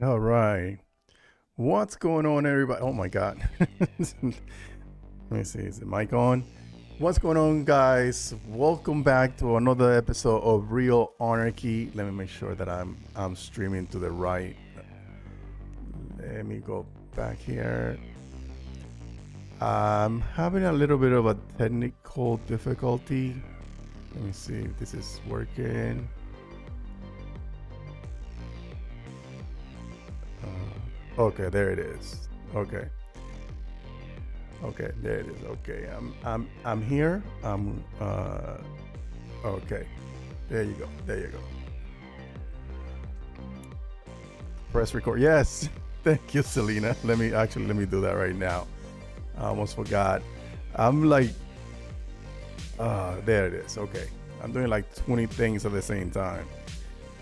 All right. What's going on, everybody? Oh my God. Let me see. Is the mic on? What's going on, guys? Welcome back to another episode of Real Anarchy. Let me make sure that I'm streaming to the right. Let me go back here. I'm having a little bit of a technical difficulty. Let me see if this is working. Okay, there it is. Okay. Okay, there it is. Okay, I'm here. Okay. There you go. There you go. Press record. Yes. Thank you, Selena. Let me do that right now. I almost forgot. I'm like, there it is. Okay. I'm doing like 20 things at the same time.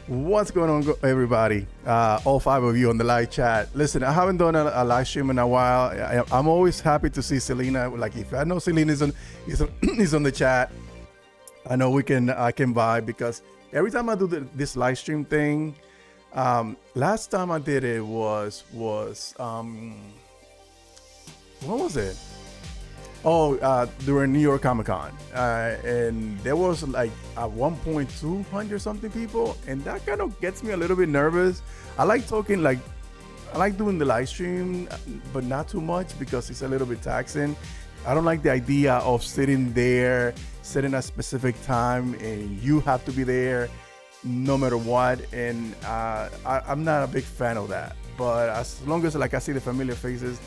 What's going on, everybody? All 5 of you on the live chat. Listen, I haven't done a live stream in a while. I'm always happy to see Selena. Like, if I know Selena is on the chat, I know I can vibe, because every time I do this live stream thing, last time I did it was what was it? Oh, during New York Comic Con, and there was like 1.200 something people, and that kind of gets me a little bit nervous. I like talking, like I like doing the live stream, but not too much, because it's a little bit taxing. I don't like the idea of sitting there, setting a specific time, and you have to be there no matter what. And I'm not a big fan of that. But as long as like I see the familiar faces,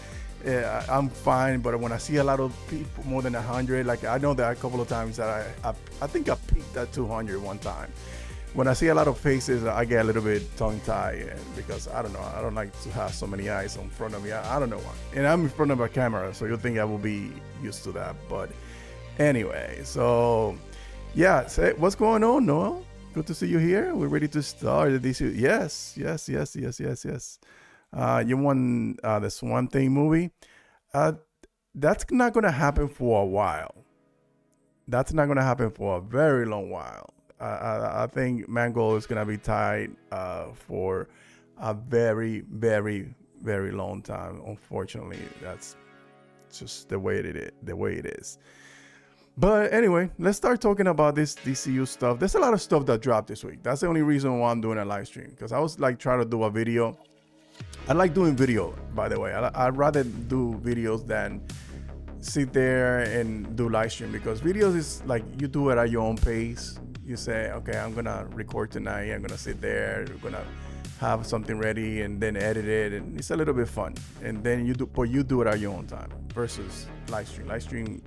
I'm fine. But when I see a lot of people, more than 100, like I know there are a couple of times that I think I peaked at 200 one time. When I see a lot of faces, I get a little bit tongue-tied, because I don't know, I don't like to have so many eyes in front of me. I don't know why. And I'm in front of a camera, so you'll think I will be used to that. But anyway, so yeah, what's going on, Noel? Good to see you here. We're ready to start the DCU. Yes. You won the Swamp Thing movie. That's not going to happen for a while. That's not going to happen for a very long while. I think Mangold is going to be tied for a very, very, very long time. Unfortunately, that's just the way it is. But anyway, let's start talking about this DCU stuff. There's a lot of stuff that dropped this week. That's the only reason why I'm doing a live stream, because I was like trying to do a video. I like doing video, by the way. I'd rather do videos than sit there and do live stream, because videos is like you do it at your own pace. You say, okay, I'm gonna record tonight. I'm gonna sit there. We're gonna have something ready and then edit it, and it's a little bit fun. And then you do it at your own time versus live stream. Live stream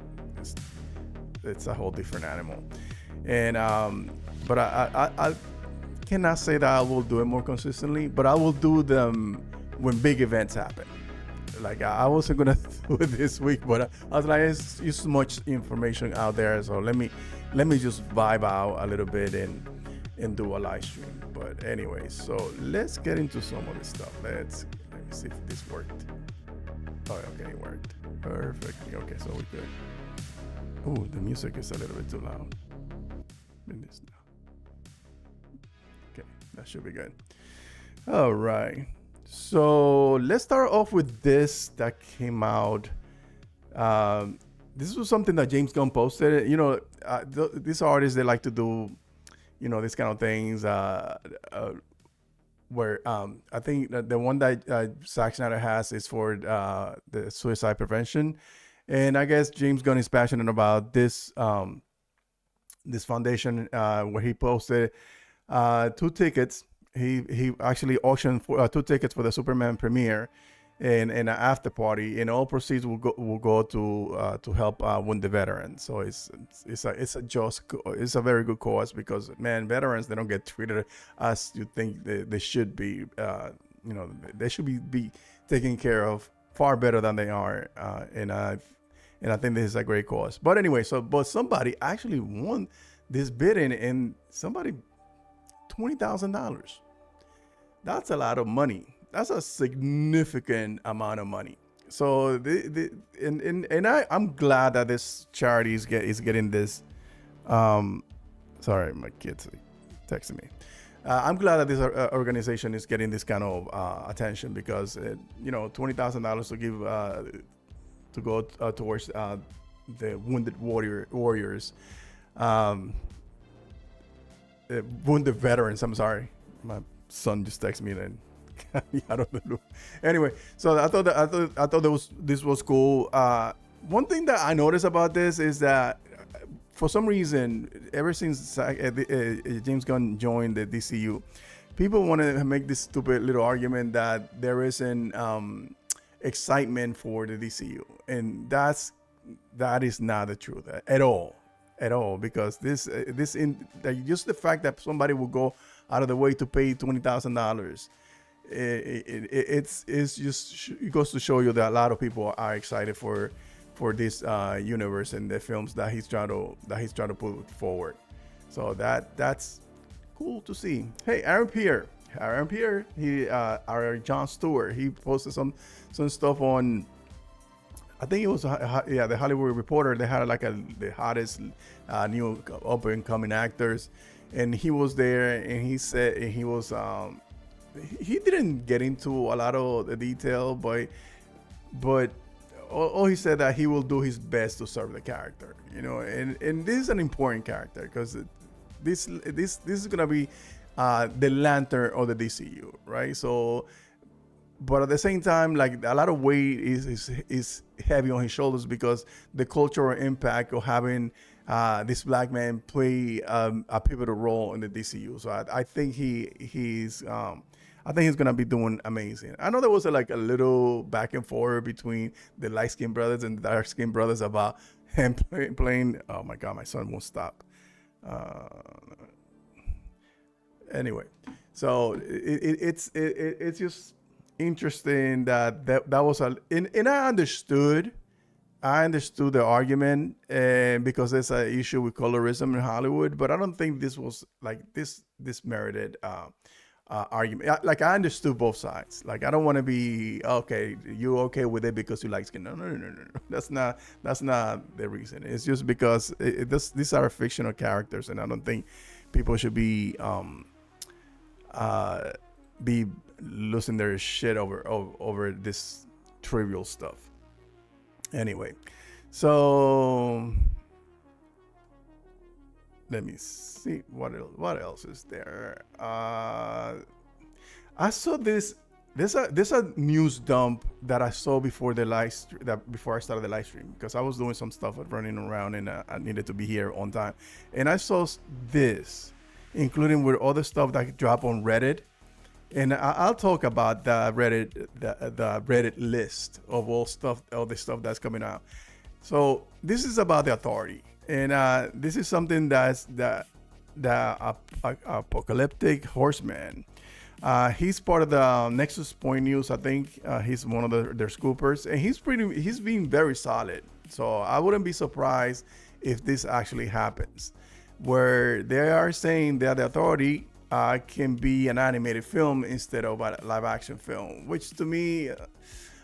it's a whole different animal. And but I cannot say that I will do it more consistently, but I will do them when big events happen. Like I wasn't gonna do it this week, but I was like, it's so much information out there, so let me just vibe out a little bit and do a live stream. But anyway, so let's get into some of this stuff. Let me see if this worked. Oh, okay, it worked perfectly. Okay, so we're good. Oh, the music is a little bit too loud. Okay, that should be good. All right. So let's start off with this that came out. This was something that James Gunn posted. You know, these artists, they like to do, you know, these kind of things. Where I think that the one that Zack Snyder has is for the suicide prevention, and I guess James Gunn is passionate about this this foundation where he posted 2 tickets. He actually auctioned for 2 tickets for the Superman premiere and an after party, and all proceeds will go to help wounded veterans. So it's a very good cause, because man, veterans, they don't get treated as you think they should be. You know, they should be taken care of far better than they are, and I think this is a great cause. But anyway, but somebody actually won this bidding, and somebody $20,000. That's a lot of money. That's a significant amount of money. So I'm glad that this charity is getting this. Sorry, my kids texting me. I'm glad that this organization is getting this kind of attention, because you know, $20,000 to give to go towards the wounded warriors. Wounded veterans. I'm sorry, my son just texted me then. I don't know. Anyway, so I thought this was cool. One thing that I noticed about this is that for some reason, ever since James Gunn joined the DCU, people want to make this stupid little argument that there isn't excitement for the DCU, and that is not the truth at all, because just the fact that somebody will go out of the way to pay $20,000, it goes to show you that a lot of people are excited for this universe and the films that he's trying to put forward. So that's cool to see. Hey, Aaron Pierre, our John Stewart, he posted some stuff on, I think it was the Hollywood Reporter. They had like the hottest new up and coming actors, and he was there, and he said he was he didn't get into a lot of the detail, but all he said that he will do his best to serve the character, and this is an important character because this is gonna be the lantern of the DCU, right? So, but at the same time, like a lot of weight is heavy on his shoulders because the cultural impact of having this black man play a pivotal role in the DCU. So I think he's gonna be doing amazing. I know there was a little back and forth between the light skinned brothers and the dark skinned brothers about him playing. Oh my God, my son won't stop. Anyway, so it's just interesting that was and I understood the argument because there's an issue with colorism in Hollywood, but I don't think this was like this merited argument. Like I understood both sides. Like I don't want to be okay. You okay with it because you like skin? No. That's not the reason. It's just because these are fictional characters, and I don't think people should be losing their shit over this trivial stuff. Anyway, so let me see what else is there. I saw this. There's a news dump that I saw before before I started the live stream, because I was doing some stuff running around and I needed to be here on time, and I saw this, including with other stuff that dropped on Reddit. And I'll talk about the Reddit list of all the stuff that's coming out. So this is about the Authority, and this is something that's the apocalyptic horseman. He's part of the Nexus Point News. I think he's one of their scoopers, and he's being very solid. So I wouldn't be surprised if this actually happens, where they are saying that the Authority can be an animated film instead of a live action film, which to me,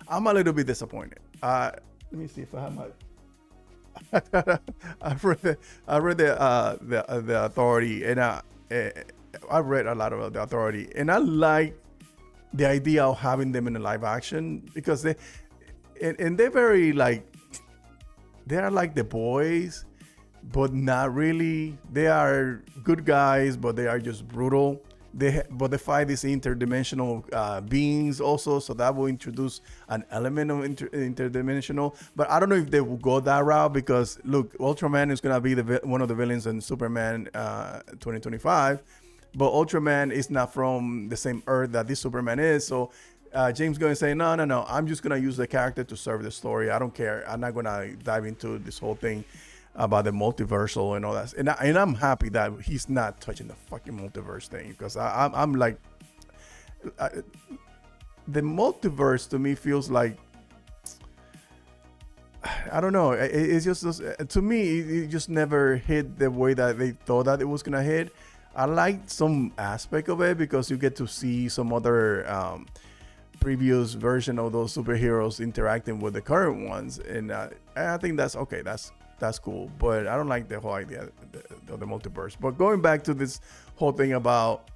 I'm a little bit disappointed. Let me see if I have my. I read the Authority, and I read a lot of the Authority, and I like the idea of having them in a live action because they're very they're like the boys, but not really. They are good guys, but they are just brutal. They fight these interdimensional beings also, so that will introduce an element of interdimensional. But I don't know if they will go that route, because look, Ultraman is gonna be one of the villains in Superman 2025, but Ultraman is not from the same Earth that this Superman is. So James Gunn is saying, no, I'm just gonna use the character to serve the story. I don't care. I'm not gonna dive into this whole thing about the multiversal and all that, and I'm happy that he's not touching the fucking multiverse thing, because I'm like, the multiverse to me feels like, I don't know, it's just to me it just never hit the way that they thought that it was gonna hit. I like some aspect of it because you get to see some other previous version of those superheroes interacting with the current ones, and I think that's okay. That's cool, but I don't like the whole idea of the multiverse. But going back to this whole thing about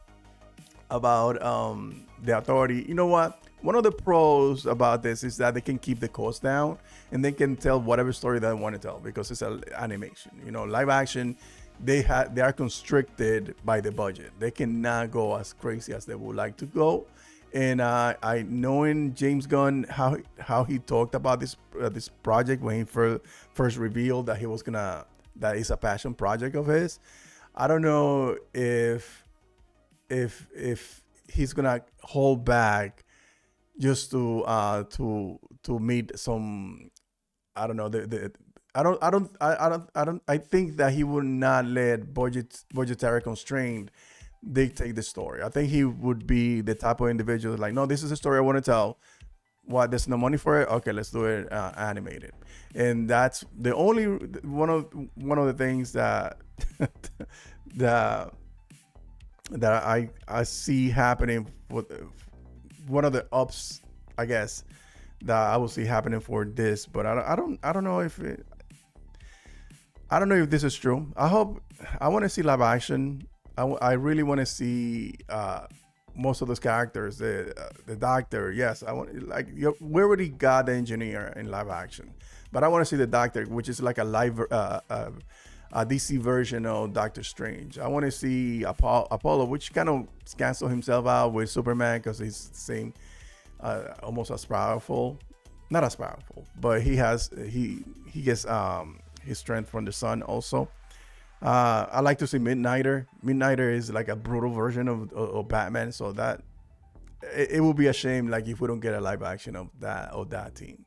the Authority, you know what? One of the pros about this is that they can keep the cost down, and they can tell whatever story they want to tell, because it's an animation. Live action, they are constricted by the budget. They cannot go as crazy as they would like to go. And I knowing James Gunn, how he talked about this project when he first revealed that he was gonna that is a passion project of his. I don't know if he's gonna hold back just to meet some, I don't know, I think that he would not let budgetary constraint dictate the story. I think he would be the type of individual like, no, this is a story I want to tell. What, there's no money for it? Okay, let's do it animated. And that's the only one of the things that that I see happening with one of the ups, I guess, that I will see happening for this. But I don't know if this is true. I want to see live action. I really want to see most of those characters. The doctor, yes, I want, like, we already got the engineer in live action, but I want to see the doctor, which is like a live a DC version of Doctor Strange. I want to see Apollo, which kind of cancel himself out with Superman because he's the same, almost as powerful, not as powerful, but he gets his strength from the sun also. I like to see Midnighter. Midnighter is like a brutal version of Batman, so that it will be a shame like if we don't get a live action of that team.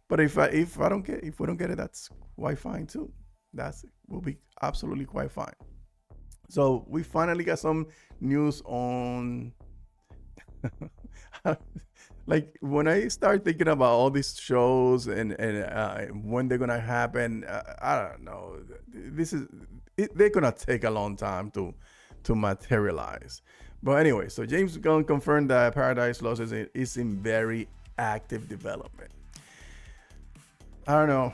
But if we don't get it, that's quite fine too. Will be absolutely quite fine. So we finally got some news on like when I start thinking about all these shows and when they're gonna happen, I don't know. They're gonna take a long time to materialize. But anyway, so James Gunn confirmed that Paradise Lost is in very active development. I don't know.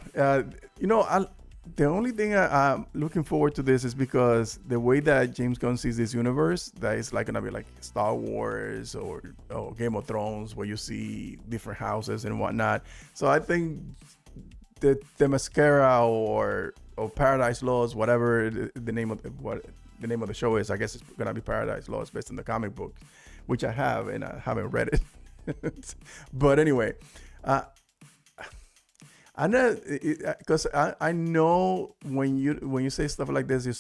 The only thing I'm looking forward to this is because the way that James Gunn sees this universe, that is like gonna be like Star Wars or Game of Thrones, where you see different houses and whatnot. So I think the mascara or Paradise Lost, whatever the name of the show is, I guess it's gonna be Paradise Lost based on the comic book, which I have and I haven't read it. But anyway, I know, because I know when you say stuff like this, you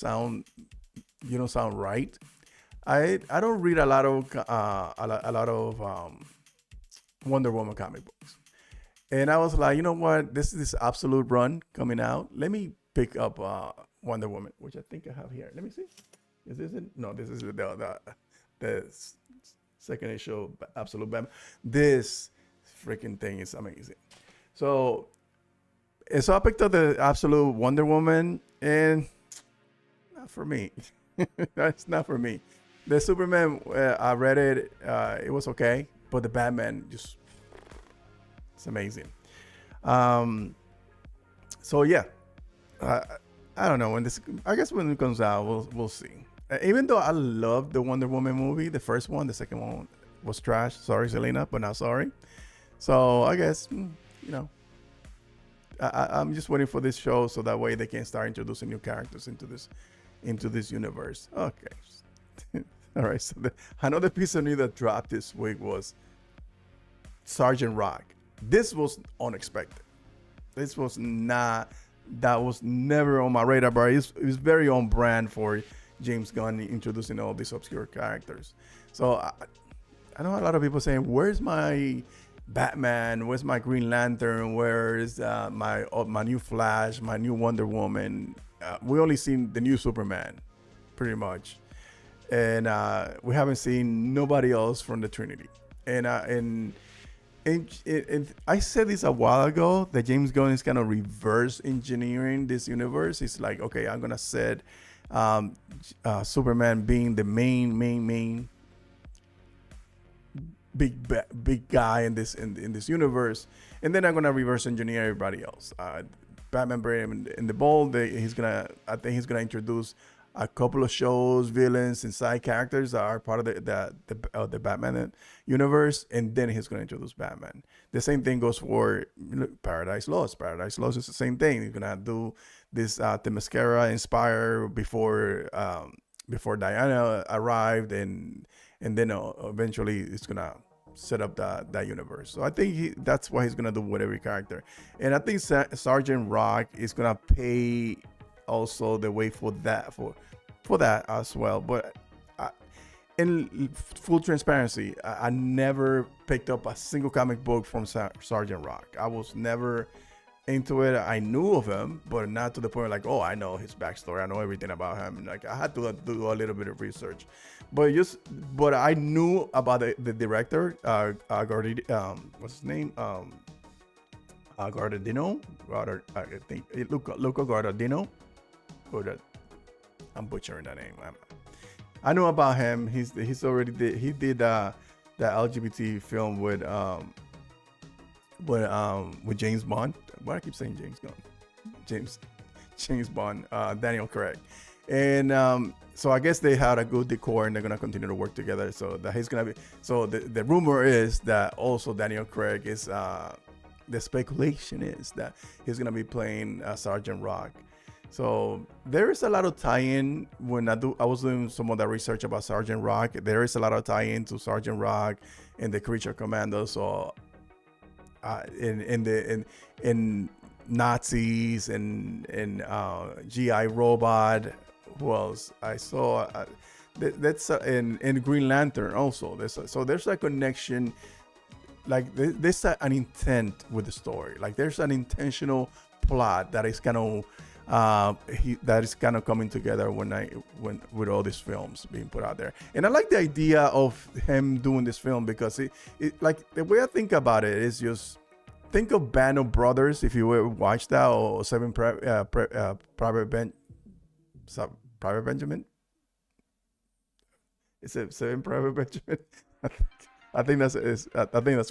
don't sound right. I don't read a lot of Wonder Woman comic books, and I was like, you know what, this is this absolute run coming out. Let me pick up Wonder Woman, which I think I have here. Let me see. Is this it? No, this is the second issue of Absolute Batman. This freaking thing is amazing. So I picked up the Absolute Wonder Woman, and not for me. That's not for me. The Superman, I read it. It was okay, but the Batman it's amazing. So yeah, I don't know I guess when it comes out, we'll see. Even though I love the Wonder Woman movie, the first one, the second one was trash. Sorry, Selena, but not sorry. So I guess I'm just waiting for this show so that way they can start introducing new characters into this universe. Okay. All right. So another piece of news that dropped this week was Sergeant Rock. This was unexpected. That was never on my radar, but it was very on brand for James Gunn introducing all these obscure characters. So I know a lot of people saying, where's my Batman, where's my Green Lantern, where's my new Flash, my new Wonder Woman? We only seen the new Superman, pretty much, and we haven't seen nobody else from the Trinity. And I said this a while ago that James Gunn is kind of reverse engineering this universe. It's like, okay, I'm gonna set Superman being the main big guy in this universe, and then I'm gonna reverse engineer everybody else. Batman Brave in the Bold, I think he's gonna introduce a couple of shows, villains, and side characters that are part of the Batman universe, and then he's gonna introduce Batman. The same thing goes for Paradise Lost. Paradise Lost is the same thing. He's gonna do this Themyscira inspire before Diana arrived, and then eventually it's gonna set up that universe. So I think that's what he's gonna do with every character. And I think Sergeant Rock is gonna pay also the way for that as well. But in full transparency, I never picked up a single comic book from Sergeant Rock. I was never into it. I knew of him, but not to the point like, oh, I know his backstory. I know everything about him. Like, I had to do a little bit of research, but I knew about the director, what's his name? Guardadino, I think Luca Guardadino. I'm butchering that name. I know about him. He did the LGBT film with James Bond. Why I keep saying James Gunn? James Bond, Daniel Craig, and so I guess they had a good decor and they're gonna continue to work together. So that he's gonna be. So the rumor is that also Daniel Craig is. The speculation is that he's gonna be playing Sergeant Rock. So there is a lot of tie-in. When I was doing some of the research about Sergeant Rock, there is a lot of tie-in to Sergeant Rock and the Creature Commandos. So in Nazis and GI Robot. Who else? I saw that's in Green Lantern also. There's a connection. Like there's an intent with the story. Like there's an intentional plot that is kind of coming together when with all these films being put out there. And I like the idea of him doing this film because it like the way I think about it is just think of Band of Brothers, if you ever watched that, or Private Benjamin. Is it Saving Private Benjamin? I think that's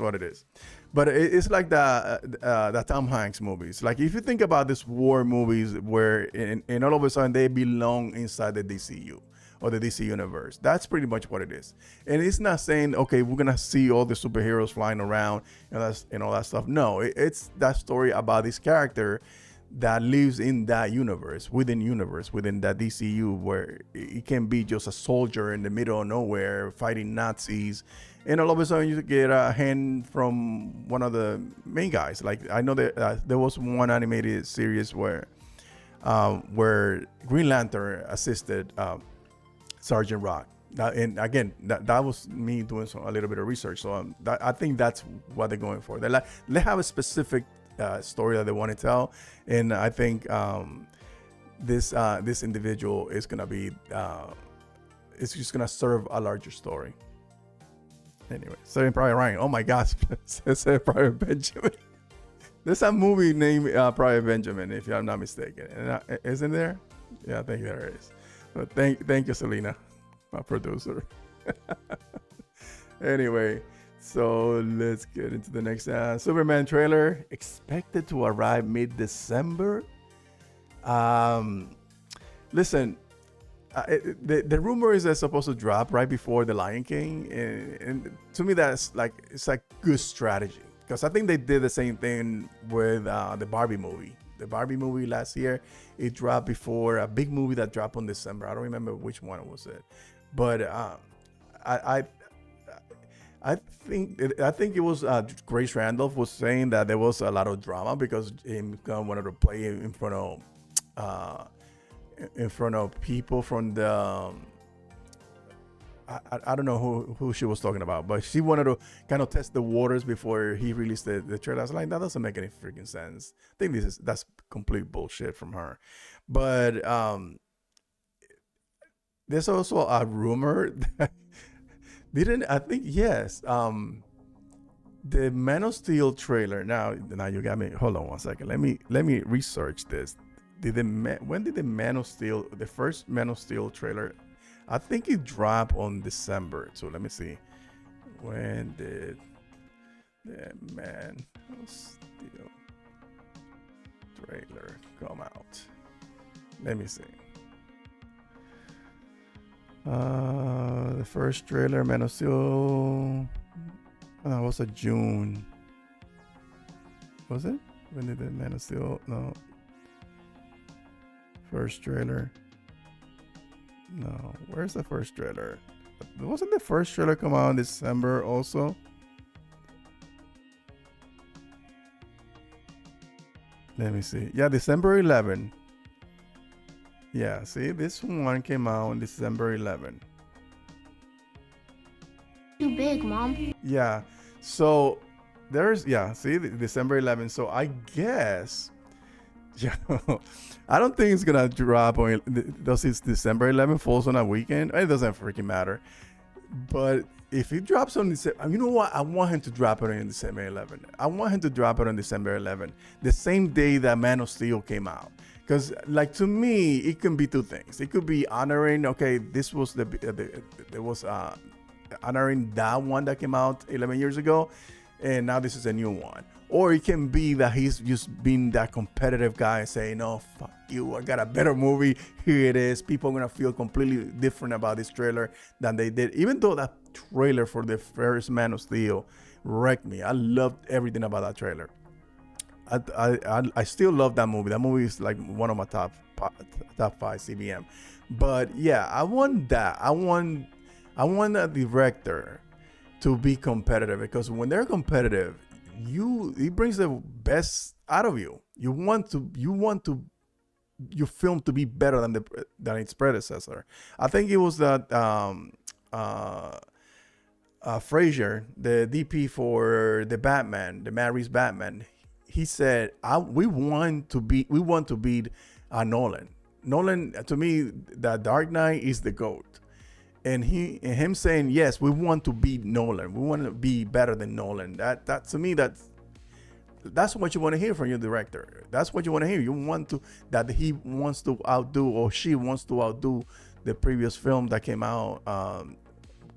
what it is. But it's like the Tom Hanks movies. Like if you think about these war movies where and all of a sudden they belong inside the DCU or the DC universe. That's pretty much what it is. And it's not saying, okay, we're gonna see all the superheroes flying around and all that stuff. No, it's that story about this character that lives in that universe, within that DCU, where it can be just a soldier in the middle of nowhere fighting Nazis, and all of a sudden you get a hand from one of the main guys. Like I know that there was one animated series where Green Lantern assisted Sergeant Rock. And again, that was me doing a little bit of research. So I think that's what they're going for. They have a specific story that they want to tell, and I think this individual is gonna be it's just gonna serve a larger story. Anyway, Saving Private Ryan. Oh my gosh, Saving Private Benjamin. There's a movie named Private Benjamin, if I'm not mistaken. And isn't there? Yeah, I think there is. But thank you, Selena, my producer. Anyway. So let's get into the next Superman trailer, expected to arrive mid-December. Listen, the rumor is it's supposed to drop right before The Lion King, and to me it's like good strategy, because I think they did the same thing with the Barbie movie. The Barbie movie last year, it dropped before a big movie that dropped on December. I don't remember which one was it, but I think it was Grace Randolph was saying that there was a lot of drama because James Gunn wanted to play in front of people from the I don't know who she was talking about, but she wanted to kind of test the waters before he released the trailer. I was like, that doesn't make any freaking sense. I think that's complete bullshit from her. But there's also a rumor that yes. The Man of Steel trailer. Now you got me. Hold on one second. Let me research this. When did the Man of Steel, the first Man of Steel trailer? I think it dropped on December. So let me see. When did the Man of Steel trailer come out? Let me see. The first trailer, Man of Steel, was it June? Was it? When did the Man of Steel? No. First trailer. No. Where's the first trailer? Wasn't the first trailer come out in December also? Let me see. Yeah, December 11. Yeah, see, this one came out on December 11th. Too big, Mom. Yeah, so there's, yeah, see, December 11th. So I guess, yeah, I don't think it's gonna drop on, does it's December 11th falls on a weekend? It doesn't freaking matter. But if he drops on December, you know what? I want him to drop it on December 11th. I want him to drop it on December 11th, the same day that Man of Steel came out. Because, like, to me, it can be two things. It could be honoring, okay, this was there was honoring that one that came out 11 years ago, and now this is a new one. Or it can be that he's just being that competitive guy and saying, no, fuck you, I got a better movie, here it is. People are gonna feel completely different about this trailer than they did. Even though that trailer for the first Man of Steel wrecked me. I loved everything about that trailer. I still love that movie. That movie is like one of my top 5 CBM. But yeah, I want that. I want a director to be competitive, because when they're competitive, it brings the best out of you. You want your film to be better than its predecessor. I think it was that Frazier, the DP for the Batman, the Matt Reeves Batman, he said, we want to beat Nolan. Nolan, to me, the Dark Knight is the GOAT. And him saying, yes, we want to beat Nolan. We want to be better than Nolan. That to me, that's what you want to hear from your director. That's what you want to hear. You want that he wants to outdo, or she wants to outdo, the previous film that came out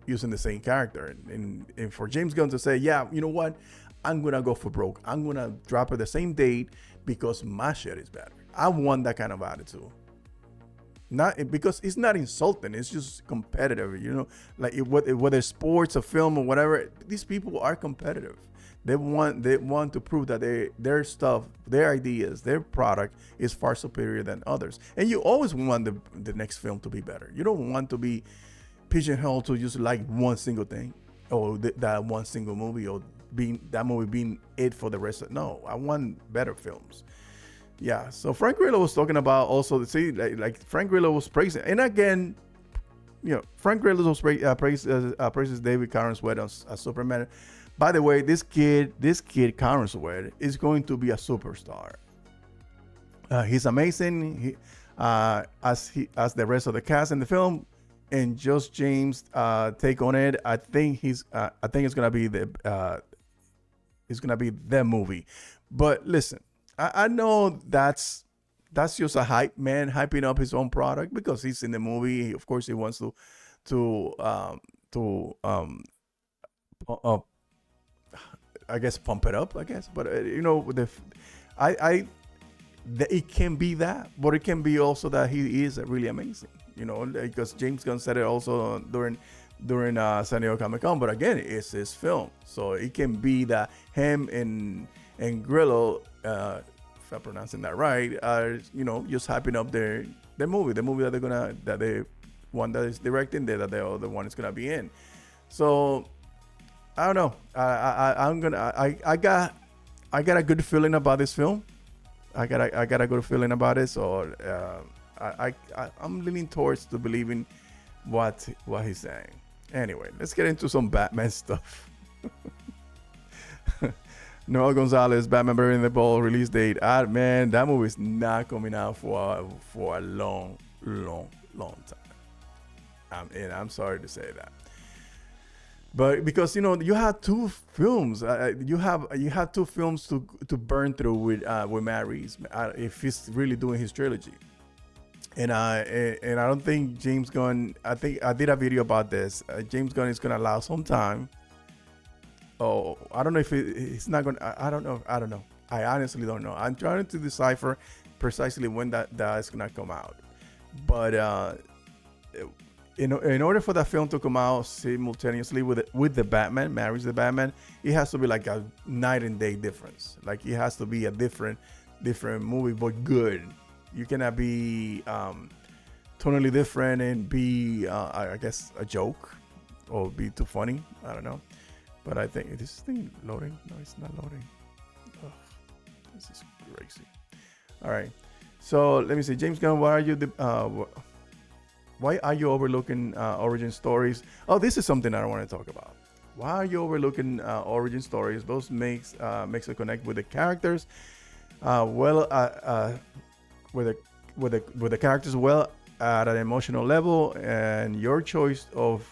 using the same character. And for James Gunn to say, yeah, you know what? I'm going to go for broke. I'm going to drop it the same date because my shit is better. I want that kind of attitude. Not because it's not insulting, it's just competitive, you know, like whether sports or film or whatever. These people are competitive. They want to prove that their stuff, their ideas, their product is far superior than others. And you always want the next film to be better. You don't want to be pigeonholed to just like one single thing, or that one single movie, or that movie being it for the rest of. No, I want better films. Yeah, so Frank Grillo was talking about also, see, like Frank Grillo was praising, and again, you know, Frank Grillo was praises David Cameron Sweat as Superman. By the way, this kid Cameron Sweat is going to be a superstar. He's amazing. As the rest of the cast in the film, and just James take on it. I think it's gonna be the movie. But listen. I know that's just a hype man hyping up his own product because he's in the movie. Of course, he wants to I guess pump it up. I guess, but you know, it can be that, but it can be also that he is really amazing. You know, because James Gunn said it also during San Diego Comic-Con. But again, it's his film, so it can be that him and Grillo, if I'm pronouncing that right, are, you know, just hyping up the movie that the one that is directing, that the other one is gonna be in. So I don't know. I got a good feeling about this film. I got a good feeling about it. So I'm leaning towards to believing what he's saying. Anyway, let's get into some Batman stuff. Noel Gonzalez, Batman Buried in the Ball release date. Man, that movie is not coming out for a long time. And I'm sorry to say that, but because, you know, you have two films. You have two films to burn through with Matt Reeves if he's really doing his trilogy. And I don't think James Gunn. I think I did a video about this. James Gunn is gonna allow some time. Oh, I don't know if it's not going to, I don't know. I honestly don't know. I'm trying to decipher precisely when that is going to come out. But in order for that film to come out simultaneously with the Batman, Marries the Batman, it has to be like a night and day difference. Like, it has to be a different movie, but good. You cannot be totally different and be, I guess, a joke or be too funny. I don't know. But I think, is this thing loading? No, it's not loading. Ugh, this is crazy. All right. So let me see, James Gunn, why are you overlooking origin stories? Oh, this is something I want to talk about. Why are you overlooking origin stories? Those makes a connect with the characters, with the characters well at an emotional level, and your choice of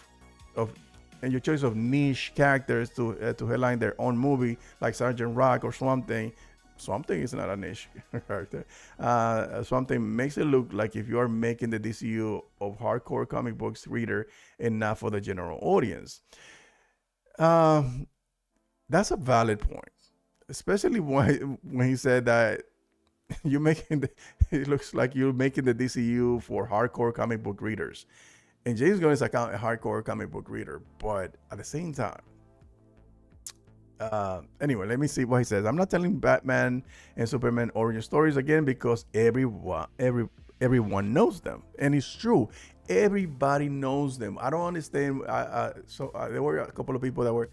niche characters to headline their own movie, like Sergeant Rock or Swamp Thing. Swamp Thing is not a niche character. Swamp Thing makes it look like if you are making the DCU of hardcore comic books reader and not for the general audience. That's a valid point, especially when he said that it looks like you're making the DCU for hardcore comic book readers. And James Gunn is a hardcore comic book reader, but at the same time, anyway, let me see what he says. I'm not telling Batman and Superman origin stories again because everyone knows them, and it's true. Everybody knows them. I don't understand. There were a couple of people that were.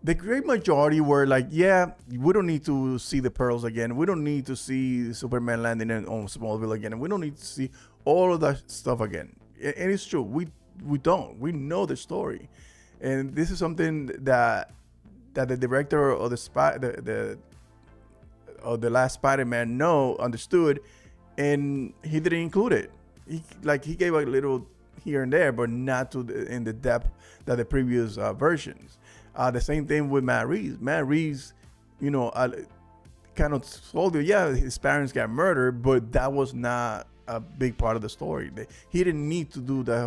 The great majority were like, yeah, we don't need to see the pearls again. We don't need to see Superman landing on Smallville again. And we don't need to see all of that stuff again. And it's true. We don't. We know the story. And this is something that the director of the last Spider-Man understood, and he didn't include it. He gave a little here and there, but not in the depth that the previous versions. The same thing with Matt Reeves. Matt Reeves, kind of told you, yeah, his parents got murdered, but that was not a big part of the story. He didn't need to do the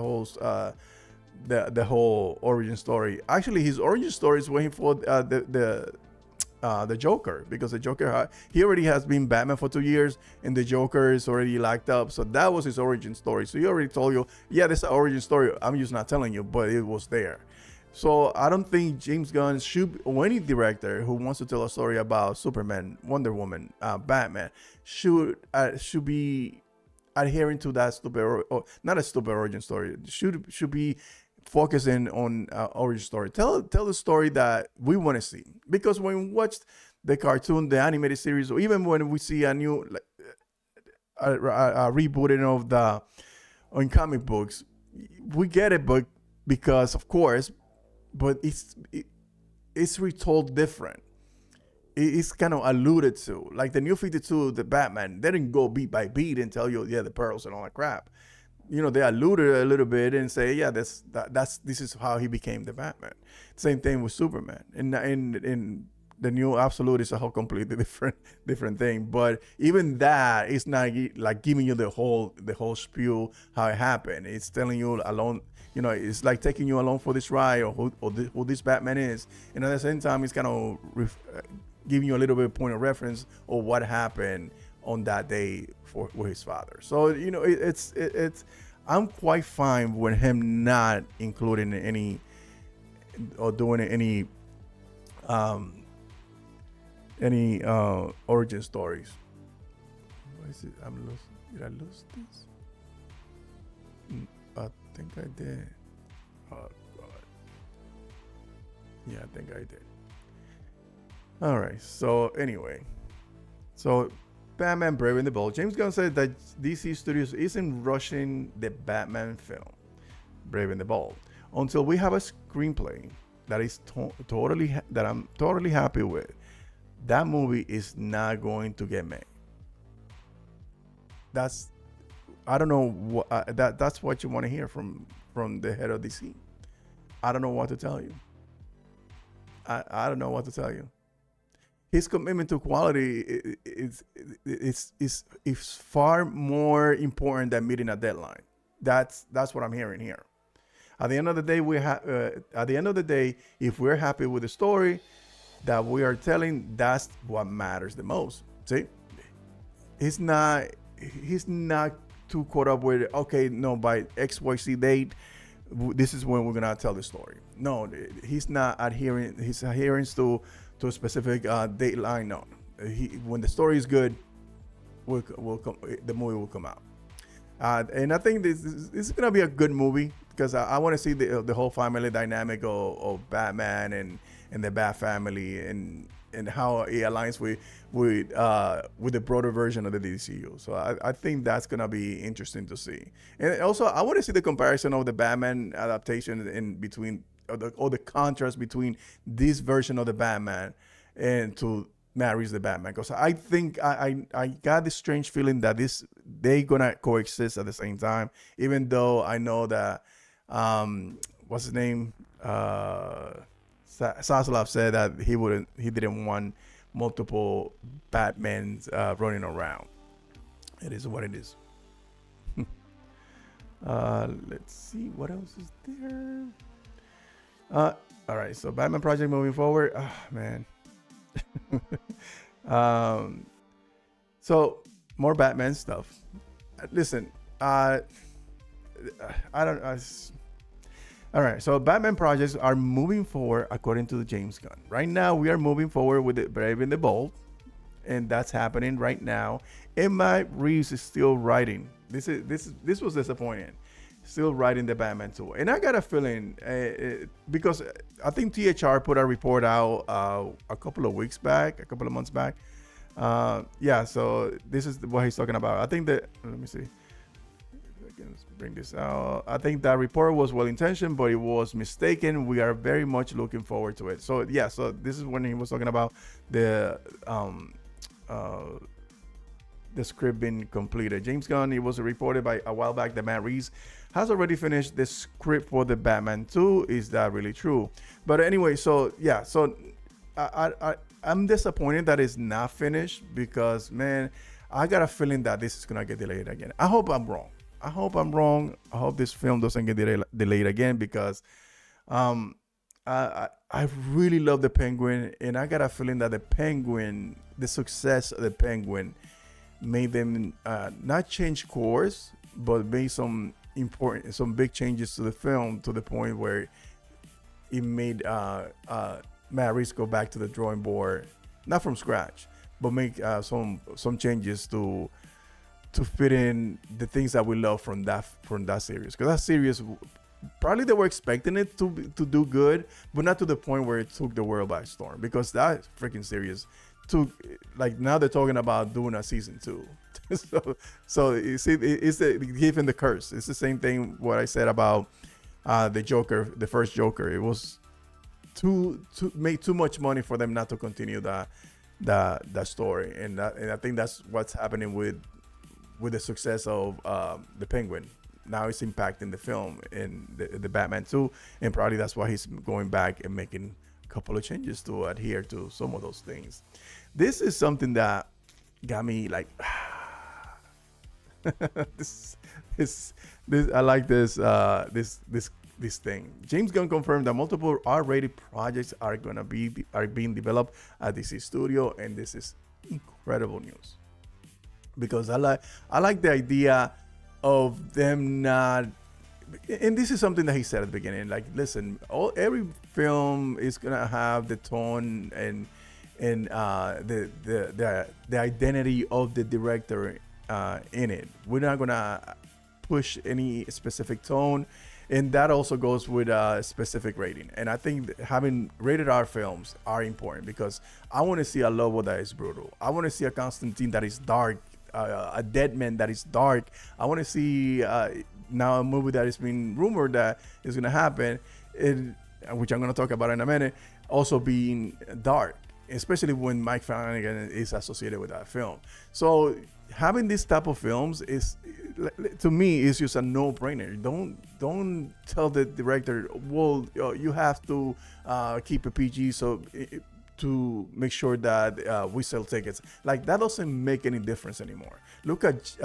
whole origin story. Actually, his origin story is waiting for the Joker, because the Joker he already has been Batman for 2 years, and the Joker is already locked up. So that was his origin story. So he already told you, yeah, this is an origin story. I'm just not telling you, but it was there. So I don't think James Gunn or any director who wants to tell a story about Superman, Wonder Woman, Batman should be adhering to that not a stupid origin story. Should be focusing on origin story. Tell the story that we want to see. Because when we watch the cartoon, the animated series, or even when we see a new rebooting of on comic books, we get it, but because of course. But it's retold different. It's kind of alluded to, like the New 52, the Batman. They didn't go beat by beat and tell you, yeah, the pearls and all that crap. They alluded a little bit and say, yeah, this is how he became the Batman. Same thing with Superman. In the new Absolute is a whole completely different thing. But even that is not like giving you the whole spiel how it happened. It's telling you alone. It's like taking you along for this ride, or who this Batman is, and at the same time, it's kind of giving you a little bit of point of reference of what happened on that day with his father. So it's I'm quite fine with him not including any or doing any origin stories. What is it? Did I lose this? I think I did. Oh God. Yeah, I think I did. All right. So anyway, Batman: Brave and the Bold. James Gunn said that DC Studios isn't rushing the Batman film, Brave and the Bold, until we have a screenplay that is that I'm totally happy with. That movie is not going to get made. I don't know what that's what you want to hear from the head of DC. I don't know what to tell you. I don't know what to tell you. His commitment to quality is far more important than meeting a deadline. That's what I'm hearing here. At the end of the day, if we're happy with the story that we are telling, that's what matters the most. See, he's not too caught up with, okay, no, by XYZ date, this is when we're gonna tell the story. No, he's not adhering. His adherence to a specific dateline. No, when the story is good, the movie will come out. And I think this is gonna be a good movie because I want to see the whole family dynamic of Batman and the Bat family, and and how it aligns with the broader version of the DCU. So I think that's gonna be interesting to see. And also, I want to see the comparison of the Batman adaptation in between, or the contrast between this version of the Batman and to Matt Reeves the Batman, because I think I got this strange feeling that they gonna coexist at the same time, even though I know that what's his name, Zaslav said that he didn't want multiple Batmans running around. It is what it is. Let's see what else is there. All right, so Batman project moving forward. Oh, man. So more Batman stuff. Listen, I don't. All right, so Batman projects are moving forward according to the James Gunn. Right now, we are moving forward with the Brave and the Bold, and that's happening right now. And Matt Reeves is still writing. This was disappointing. Still writing the Batman 2, and I got a feeling because I think THR put a report out a couple of months back. Yeah, so this is what he's talking about. I think that, let me see. Let's bring this out. I think that report was well intentioned, but it was mistaken. We are very much looking forward to it. So yeah, so this is when he was talking about the script being completed. James Gunn, it was reported by a while back that Matt Reeves has already finished the script for the Batman 2. Is that really true? But anyway, so yeah, so I'm disappointed that it's not finished, because man, I got a feeling that this is gonna get delayed again. I hope I'm wrong. I hope this film doesn't get delayed again, because I really love the Penguin, and I got a feeling that the success of the Penguin made them not change course, but made some big changes to the film, to the point where it made Matt Reeves go back to the drawing board, not from scratch, but make some changes to fit in the things that we love from that series. Because that series, probably they were expecting it to do good, but not to the point where it took the world by storm. Because that freaking series took, like, now they're talking about doing a season 2. so you see, it's the gift and the curse. It's the same thing what I said about the Joker, the first Joker. It was made too much money for them not to continue that story, and I think that's what's happening with the success of the Penguin. Now it's impacting the film in the Batman 2, and probably that's why he's going back and making a couple of changes to adhere to some of those things. This is something that got me like, this I like this thing. James Gunn confirmed that multiple R-rated projects are being developed at DC Studio, and this is incredible news, because I like the idea of them not, and this is something that he said at the beginning, like, listen, every film is gonna have the tone and the identity of the director in it. We're not gonna push any specific tone, and that also goes with a specific rating. And I think having rated R films are important, because I want to see a Lobo that is brutal. I want to see a Constantine that is dark, a Deadman that is dark. I want to see now a movie that is being rumored that is going to happen, which I'm going to talk about in a minute, also being dark, especially when Mike Flanagan is associated with that film. So having this type of films is, to me, is just a no-brainer. Don't tell the director, well, you have to keep a PG to make sure that we sell tickets. Like, that doesn't make any difference anymore. Look at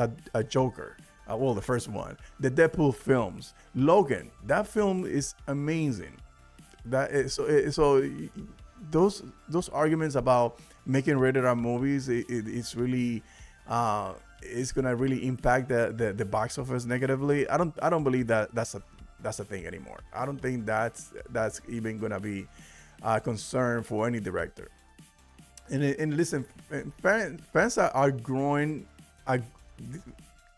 Joker. Well, the first one, the Deadpool films, Logan. That film is amazing. So those arguments about making rated R movies, it's really it's gonna really impact the box office negatively. I don't believe that's a thing anymore. I don't think that's even gonna be a concern for any director. And listen, fans are growing.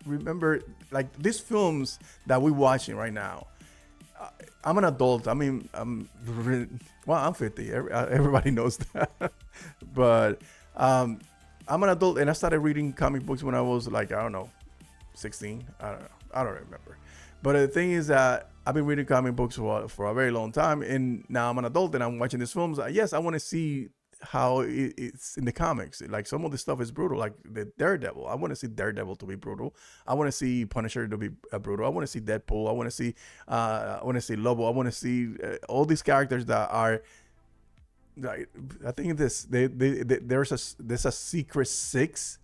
Remember, like, these films that we're watching right now I'm an adult. I mean, I'm 50. Everybody knows that. But I'm an adult, and I started reading comic books when I was like, I don't know, 16. I don't remember. But the thing is that I've been reading comic books for a very long time, and now I'm an adult and I'm watching these films. Yes, I want to see how it's in the comics. Like some of the stuff is brutal, like the Daredevil. I want to see Daredevil to be brutal. I want to see Punisher to be brutal. I want to see Deadpool. I want to see Lobo. I want to see all these characters that are. Like, I think there's a Secret Six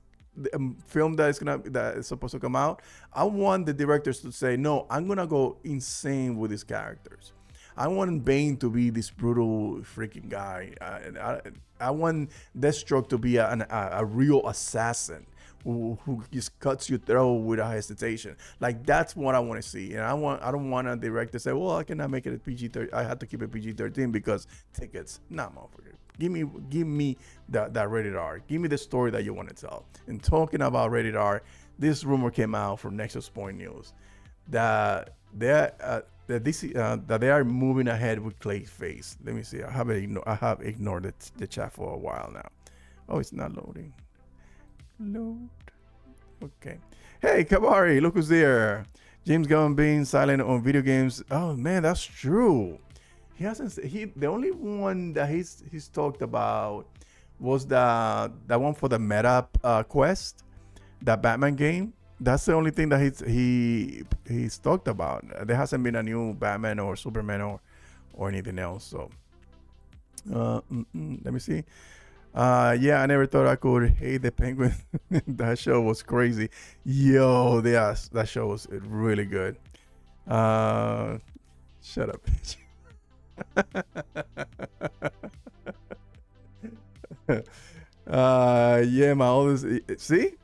film that is supposed to come out. I want the directors to say, no, I'm gonna go insane with these characters. I want Bane to be this brutal freaking guy. I want Deathstroke to be a real assassin who just cuts your throat without hesitation. Like, that's what I want to see. And I don't want a director to say, well, I cannot make it a PG-13. I have to keep it PG-13 because tickets. Nah, motherfucker. Give me that rated R. Give me the story that you want to tell. And talking about rated R, this rumor came out from Nexus Point News that that they are moving ahead with ClayFace. Let me see. I have ignored the chat for a while now. Oh, it's not loading. Load. Okay. Hey, Kabari, look who's there. James Gunn being silent on video games. Oh man, that's true. He hasn't. The only one that he's talked about was that one for the Meta Quest, that Batman game. That's the only thing that he's talked about. There hasn't been a new Batman or Superman or anything else. So let me see. Yeah, I never thought I could hate the Penguin. That show was crazy. Yo, that show was really good. Shut up, bitch. Yeah, my oldest. See.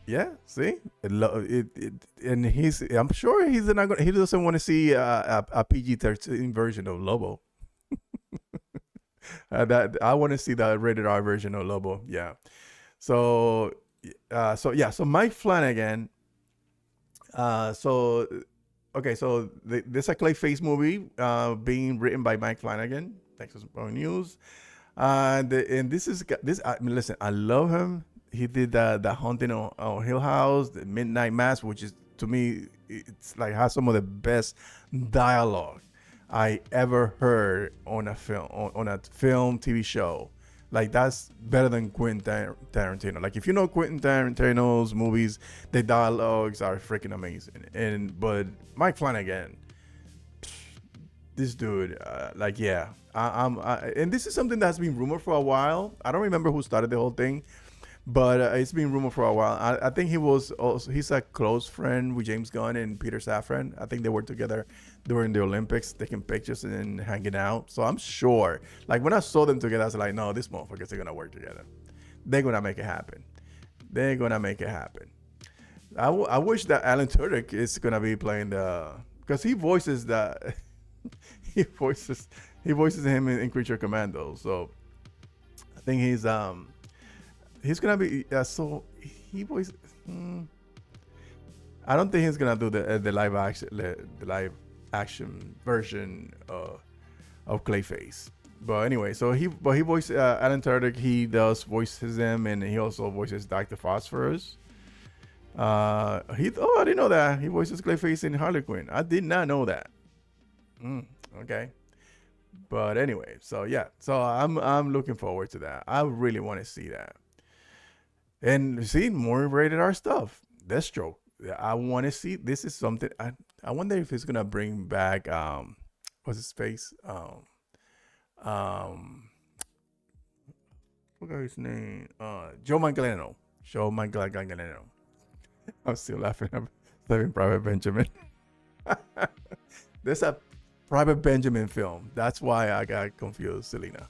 Yeah, see, and I'm sure he doesn't want to see a PG-13 version of Lobo. That I want to see the rated R version of Lobo. Yeah, so Mike Flanagan. So there's a ClayFace movie being written by Mike Flanagan. Texas News, and this. I mean, listen, I love him. He did the Haunting on Hill House, the Midnight Mass, which is, to me, it's like has some of the best dialogue I ever heard on a film, TV show. Like, that's better than Quentin Tarantino. Like, if you know Quentin Tarantino's movies, the dialogues are freaking amazing. But Mike Flanagan, this dude, and this is something that's been rumored for a while. I don't remember who started the whole thing. But it's been rumored for a while. I think he's a close friend with James Gunn and Peter Safran. I think they were together during the Olympics, taking pictures and hanging out. So I'm sure, like, when I saw them together, I was like, no, these motherfuckers are going to work together. They're going to make it happen. I wish that Alan Tudyk is going to be playing because he voices he voices him in Creature Commandos. So I think he's gonna be I don't think he's gonna do the live action version of ClayFace. But anyway, so he voiced Alan Tudyk. He does voices him, and he also voices Dr. Phosphorus. I didn't know that he voices ClayFace in Harley Quinn. I did not know that. Okay. But anyway, so I'm looking forward to that. I really want to see that. And see more rated R stuff. Deathstroke. I want to see. This is something. I wonder if it's gonna bring back what's his face? Forgot his name. Joe Manganiello. I'm still laughing. I'm saving Private Benjamin. There's a Private Benjamin film. That's why I got confused, Selena.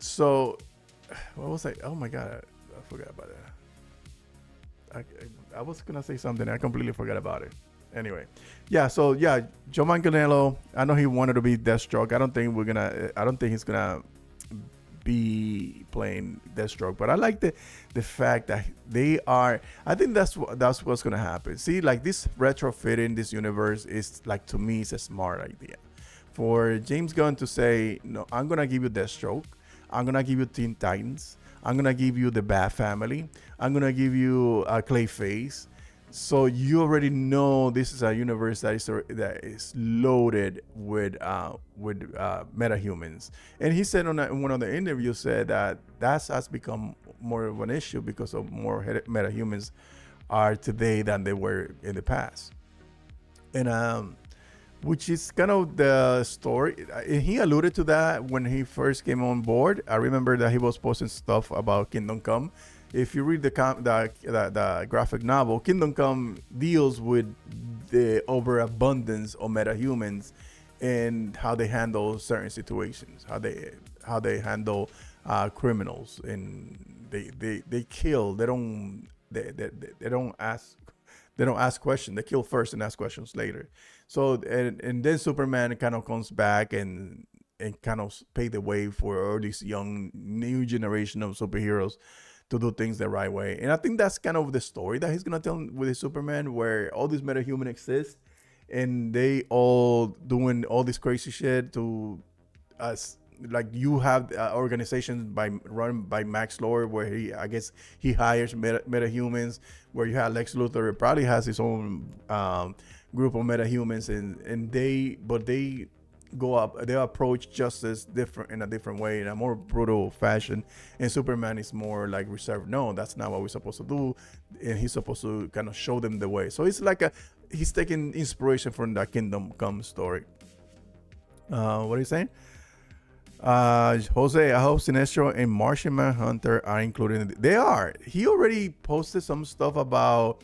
So what was I? Oh my god. I forgot about that. I was gonna say something. I completely forgot about it. Anyway, so Joe Manganiello. I know he wanted to be Deathstroke. I don't think he's gonna be playing Deathstroke. But I like the fact that they are. I think that's what's gonna happen. See, like this retrofitting this universe is like, to me, it's a smart idea for James Gunn to say, no, I'm gonna give you Deathstroke, I'm gonna give you Teen Titans, I'm gonna give you the Bat Family, I'm gonna give you ClayFace. So you already know this is a universe that is loaded with metahumans. And he said in one of the interviews said that has become more of an issue because of more metahumans are today than they were in the past. And which is kind of the story. And he alluded to that when he first came on board. I remember that he was posting stuff about Kingdom Come. If you read the graphic novel, Kingdom Come deals with the overabundance of metahumans and how they handle certain situations, how they handle criminals, and they kill. They don't ask questions. They kill first and ask questions later. So and then Superman kind of comes back and kind of pave the way for all this young new generation of superheroes to do things the right way. And I think that's kind of the story that he's gonna tell with his Superman, where all these metahumans exist and they all doing all this crazy shit to us. Like you have organizations run by Max Lord, where I guess he hires metahumans, where you have Lex Luthor probably has his own group of metahumans, and they go up, they approach justice in a different way, in a more brutal fashion, and Superman is more like reserved. No, that's not what we're supposed to do, and he's supposed to kind of show them the way. So it's like he's taking inspiration from the Kingdom Come story. What are you saying? Jose, I hope Sinestro and Martian Manhunter are included. They are. He already posted some stuff about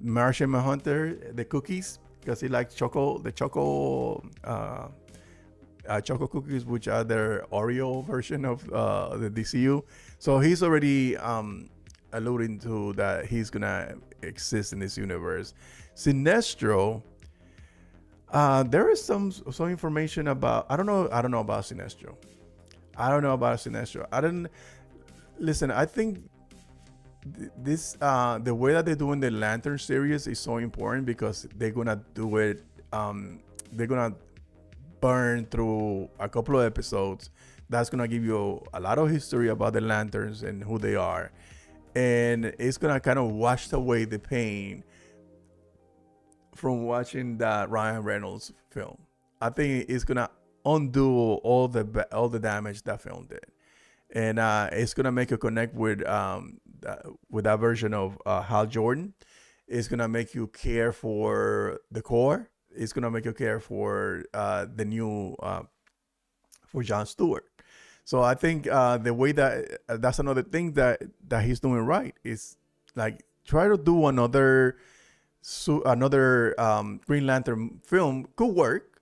Martian Manhunter, the cookies, because he likes choco cookies, which are their Oreo version of the DCU. So he's already alluding to that he's gonna exist in this universe. Sinestro, there is some information about. I don't know about Sinestro. I didn't listen. I think this the way that they're doing the Lantern series is so important because they're gonna do it. They're gonna burn through a couple of episodes. That's gonna give you a lot of history about the Lanterns and who they are, and it's gonna kind of wash away the pain from watching that Ryan Reynolds film. I think it's gonna undo all the damage that film did, and it's gonna make you connect with that version of Hal Jordan. It's gonna make you care for the core. It's gonna make you care for the new for Jon Stewart. So I think the way that's another thing that he's doing right is like try to do another Green Lantern film could work.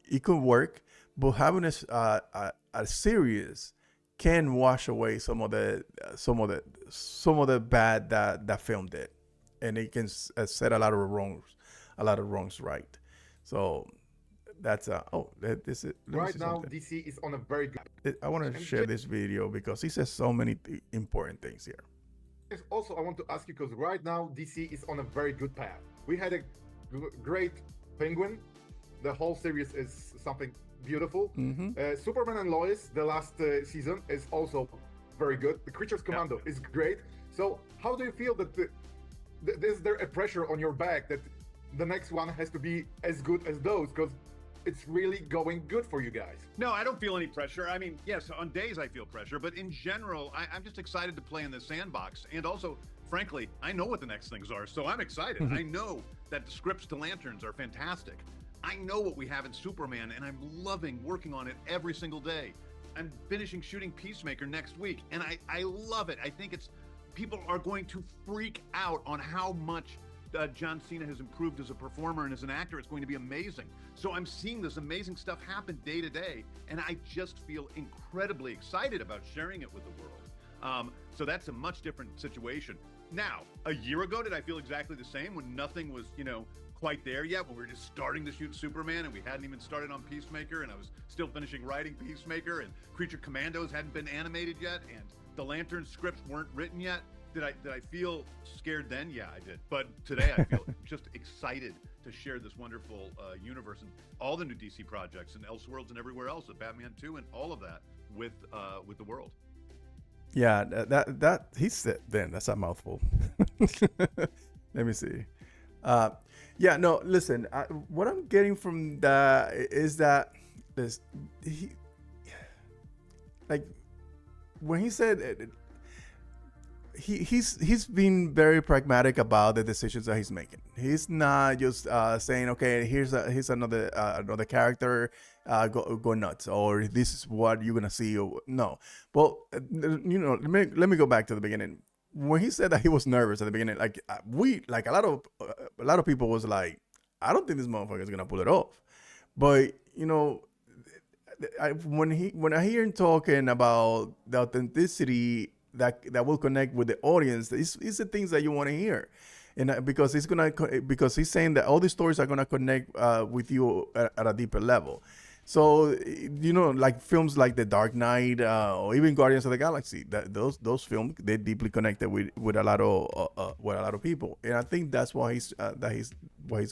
It could work, but having a series can wash away some of the bad that film did, and it can set a lot of wrongs right. So that's this is right now something. DC is on a very good. I want to share this video because he says so many important things here. Also, I want to ask you because right now DC is on a very good path. We had a great Penguin. The whole series is something beautiful. Superman and Lois, the last season, is also very good. The Creatures Commando is great. So how do you feel that is there a pressure on your back that the next one has to be as good as those? Because it's really going good for you guys. No, I don't feel any pressure. I mean, yes, on days I feel pressure, but in general, I'm just excited to play in the sandbox. And also, frankly, I know what the next things are, so I'm excited. I know that the scripts to Lanterns are fantastic. I know what we have in Superman, and I'm loving working on it every single day. I'm finishing shooting Peacemaker next week, and I love it. I think people are going to freak out on how much John Cena has improved as a performer and as an actor. It's going to be amazing. So I'm seeing this amazing stuff happen day to day, and I just feel incredibly excited about sharing it with the world. So that's a much different situation. Now, a year ago, did I feel exactly the same when nothing was, quite there yet when we were just starting to shoot Superman and we hadn't even started on Peacemaker, and I was still finishing writing Peacemaker, and Creature Commandos hadn't been animated yet, and the Lantern scripts weren't written yet. Did I feel scared then? Yeah, I did. But today I feel just excited to share this wonderful universe and all the new DC projects and Elseworlds and everywhere else, with Batman 2 and all of that with the world. Yeah, that he said then. That's a mouthful. Let me see. Yeah, no, listen. What I'm getting from that is that when he said he's been very pragmatic about the decisions that he's making. He's not just saying, okay, here's another character, go nuts, or this is what you're gonna see. Or, no, well, let me go back to the beginning. When he said that he was nervous at the beginning, a lot of people was like, I don't think this motherfucker is gonna pull it off. But when I hear him talking about the authenticity that will connect with the audience, it's the things that you want to hear, and because he's saying that all these stories are gonna connect with you at a deeper level. So like films like The Dark Knight or even Guardians of the Galaxy, those films, they're deeply connected with a lot of people, and I think that's what he's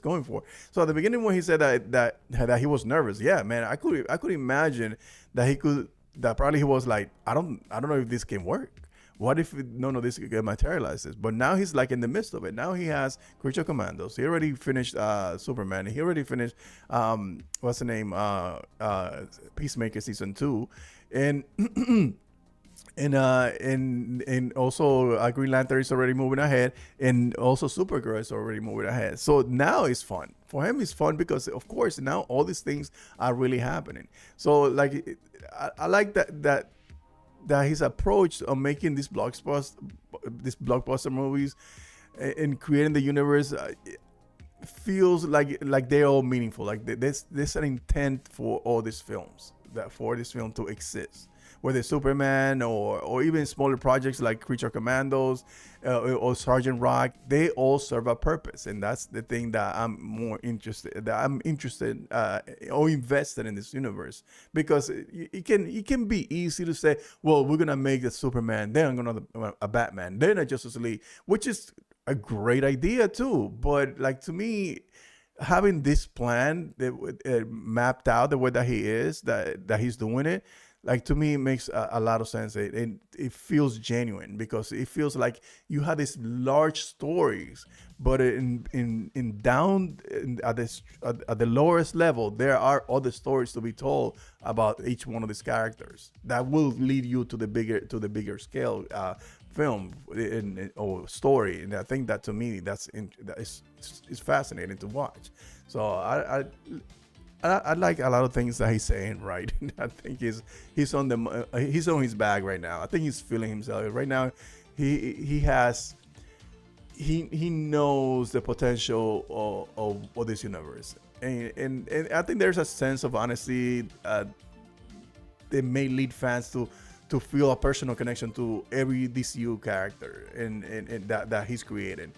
going for. So at the beginning when he said that he was nervous, yeah, man, I could imagine that probably he was like, I don't know if this can work. What if none of this materializes? But now he's like in the midst of it. Now he has Creature Commandos. He already finished Superman. He already finished what's the name? Peacemaker season 2, and and also Green Lantern is already moving ahead, and also Supergirl is already moving ahead. So now it's fun for him. It's fun because of course now all these things are really happening. So like I like that his approach of making these blockbuster movies and creating the universe feels like they're all meaningful. Like there's an intent for all these films, for this film to exist. Whether Superman or even smaller projects like Creature Commandos or Sergeant Rock, they all serve a purpose, and that's the thing that I'm interested or invested in this universe, because it can be easy to say, well, we're gonna make the Superman, then I'm gonna a Batman, then a Justice League, which is a great idea too, but like to me, having this plan that mapped out the way that he is, that he's doing it, like to me, it makes a lot of sense. It feels genuine, because it feels like you have these large stories, but at the lowest level, there are other stories to be told about each one of these characters that will lead you to the bigger scale film or story. And I think that to me, it's fascinating to watch. So I like a lot of things that he's saying, right? I think he's on his bag right now. I think he's feeling himself right now. He knows the potential of this universe, and I think there's a sense of honesty that may lead fans to feel a personal connection to every DCU character and that he's created.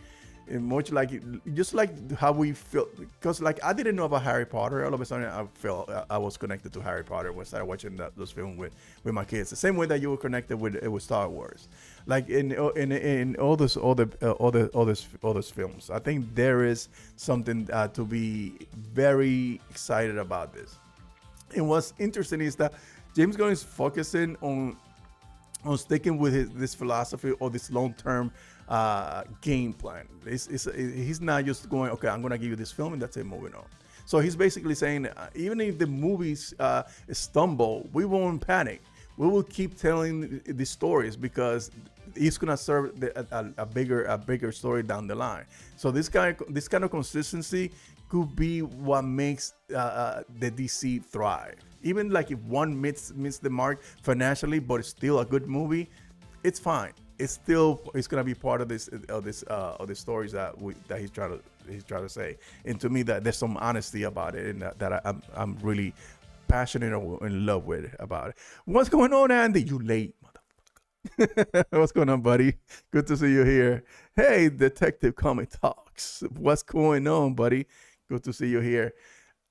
And much like just like how we feel, because like I didn't know about Harry Potter. All of a sudden I felt I was connected to Harry Potter when I started watching those films with my kids, the same way that you were connected with Star Wars. Like in all those films, I think there is something to be very excited about this. And what's interesting is that James Gunn is focusing on sticking with this philosophy or this long-term game plan. He's not just going, okay, I'm gonna give you this film and that's it, moving on. So he's basically saying, even if the movies stumble, we won't panic. We will keep telling the stories, because it's gonna serve a bigger story down the line. So this kind of consistency could be what makes the DC thrive. Even like if one missed the mark financially, but it's still a good movie, it's fine. It's gonna be part of this stories that he's trying to say. And to me, that there's some honesty about it, and that I'm really passionate or in love with about it. What's going on, Andy? You late, motherfucker. What's going on, buddy? Good to see you here. Hey, Detective Comic Talks. What's going on, buddy? Good to see you here.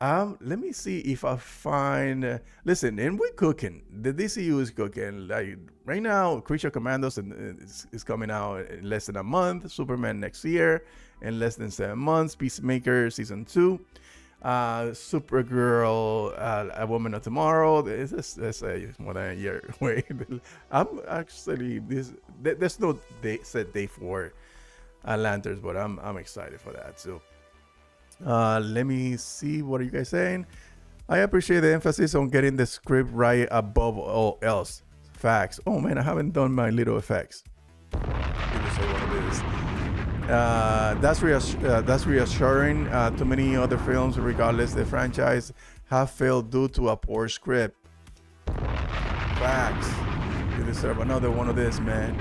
Let me see if I find. Listen, and we're cooking. The DCU is cooking. Like right now, Creature Commandos is coming out in less than a month. Superman next year in less than 7 months. Peacemaker season 2. Supergirl, A Woman of Tomorrow. It's more than a year away. I'm actually there's no set date for Lanterns, but I'm excited for that too. Let me see, what are you guys saying? I appreciate the emphasis on getting the script right above all else. Facts. Oh man, I haven't done my little effects. That's reassuring. Too many other films, regardless the franchise, have failed due to a poor script. Facts. You deserve another one of this, man.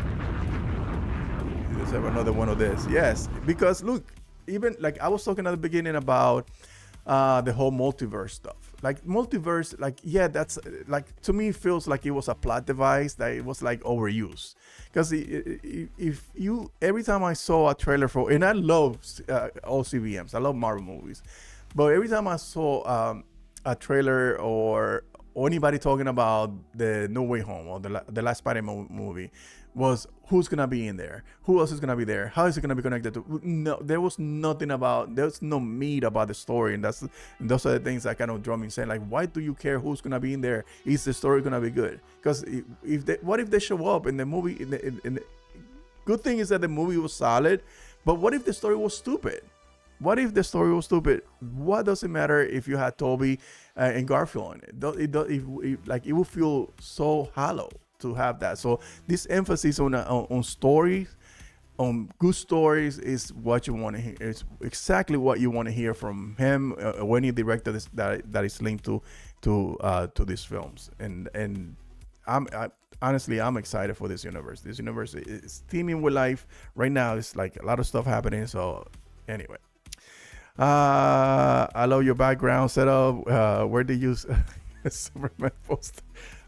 You deserve another one of this. Yes, because look, even like I was talking at the beginning about the whole multiverse stuff. Like multiverse, like yeah, that's like to me feels like it was a plot device that it was like overused. Because if you every time I saw a trailer for, and I love all CVMs, I love Marvel movies, but every time I saw a trailer or anybody talking about the No Way Home or the last Spider-Man movie, was who's gonna be in there, who else is gonna be there, how is it gonna be connected to. No, there was nothing about, there's no meat about the story, and those are the things that kind of draw me insane. Like, why do you care who's gonna be in there? Is the story gonna be good? Because what if they show up in the movie? In the good thing is that the movie was solid, but what if the story was stupid? What if the story was stupid? What does it matter if you had Toby and Garfield on it? It will feel so hollow to have that. So this emphasis on stories, on good stories, is what you want to hear. It's exactly what you want to hear from him or any director that is linked to these films. And honestly, I'm excited for this universe. This universe is teeming with life right now. It's like a lot of stuff happening. So anyway. I love your background setup. Where did you Superman poster?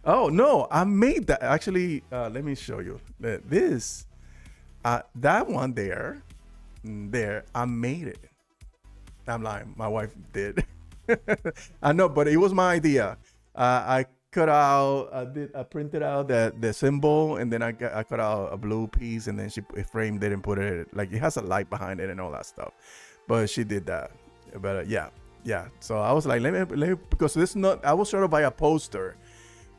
Oh no, I made that actually. Let me show you this. That one there. I made it. I'm lying. My wife did. I know, but it was my idea. I cut out. I printed out the symbol, and then I cut out a blue piece, and then she framed it and put it like it has a light behind it and all that stuff. But she did that. But yeah. So I was like, let me because this is not. I was trying to buy a poster,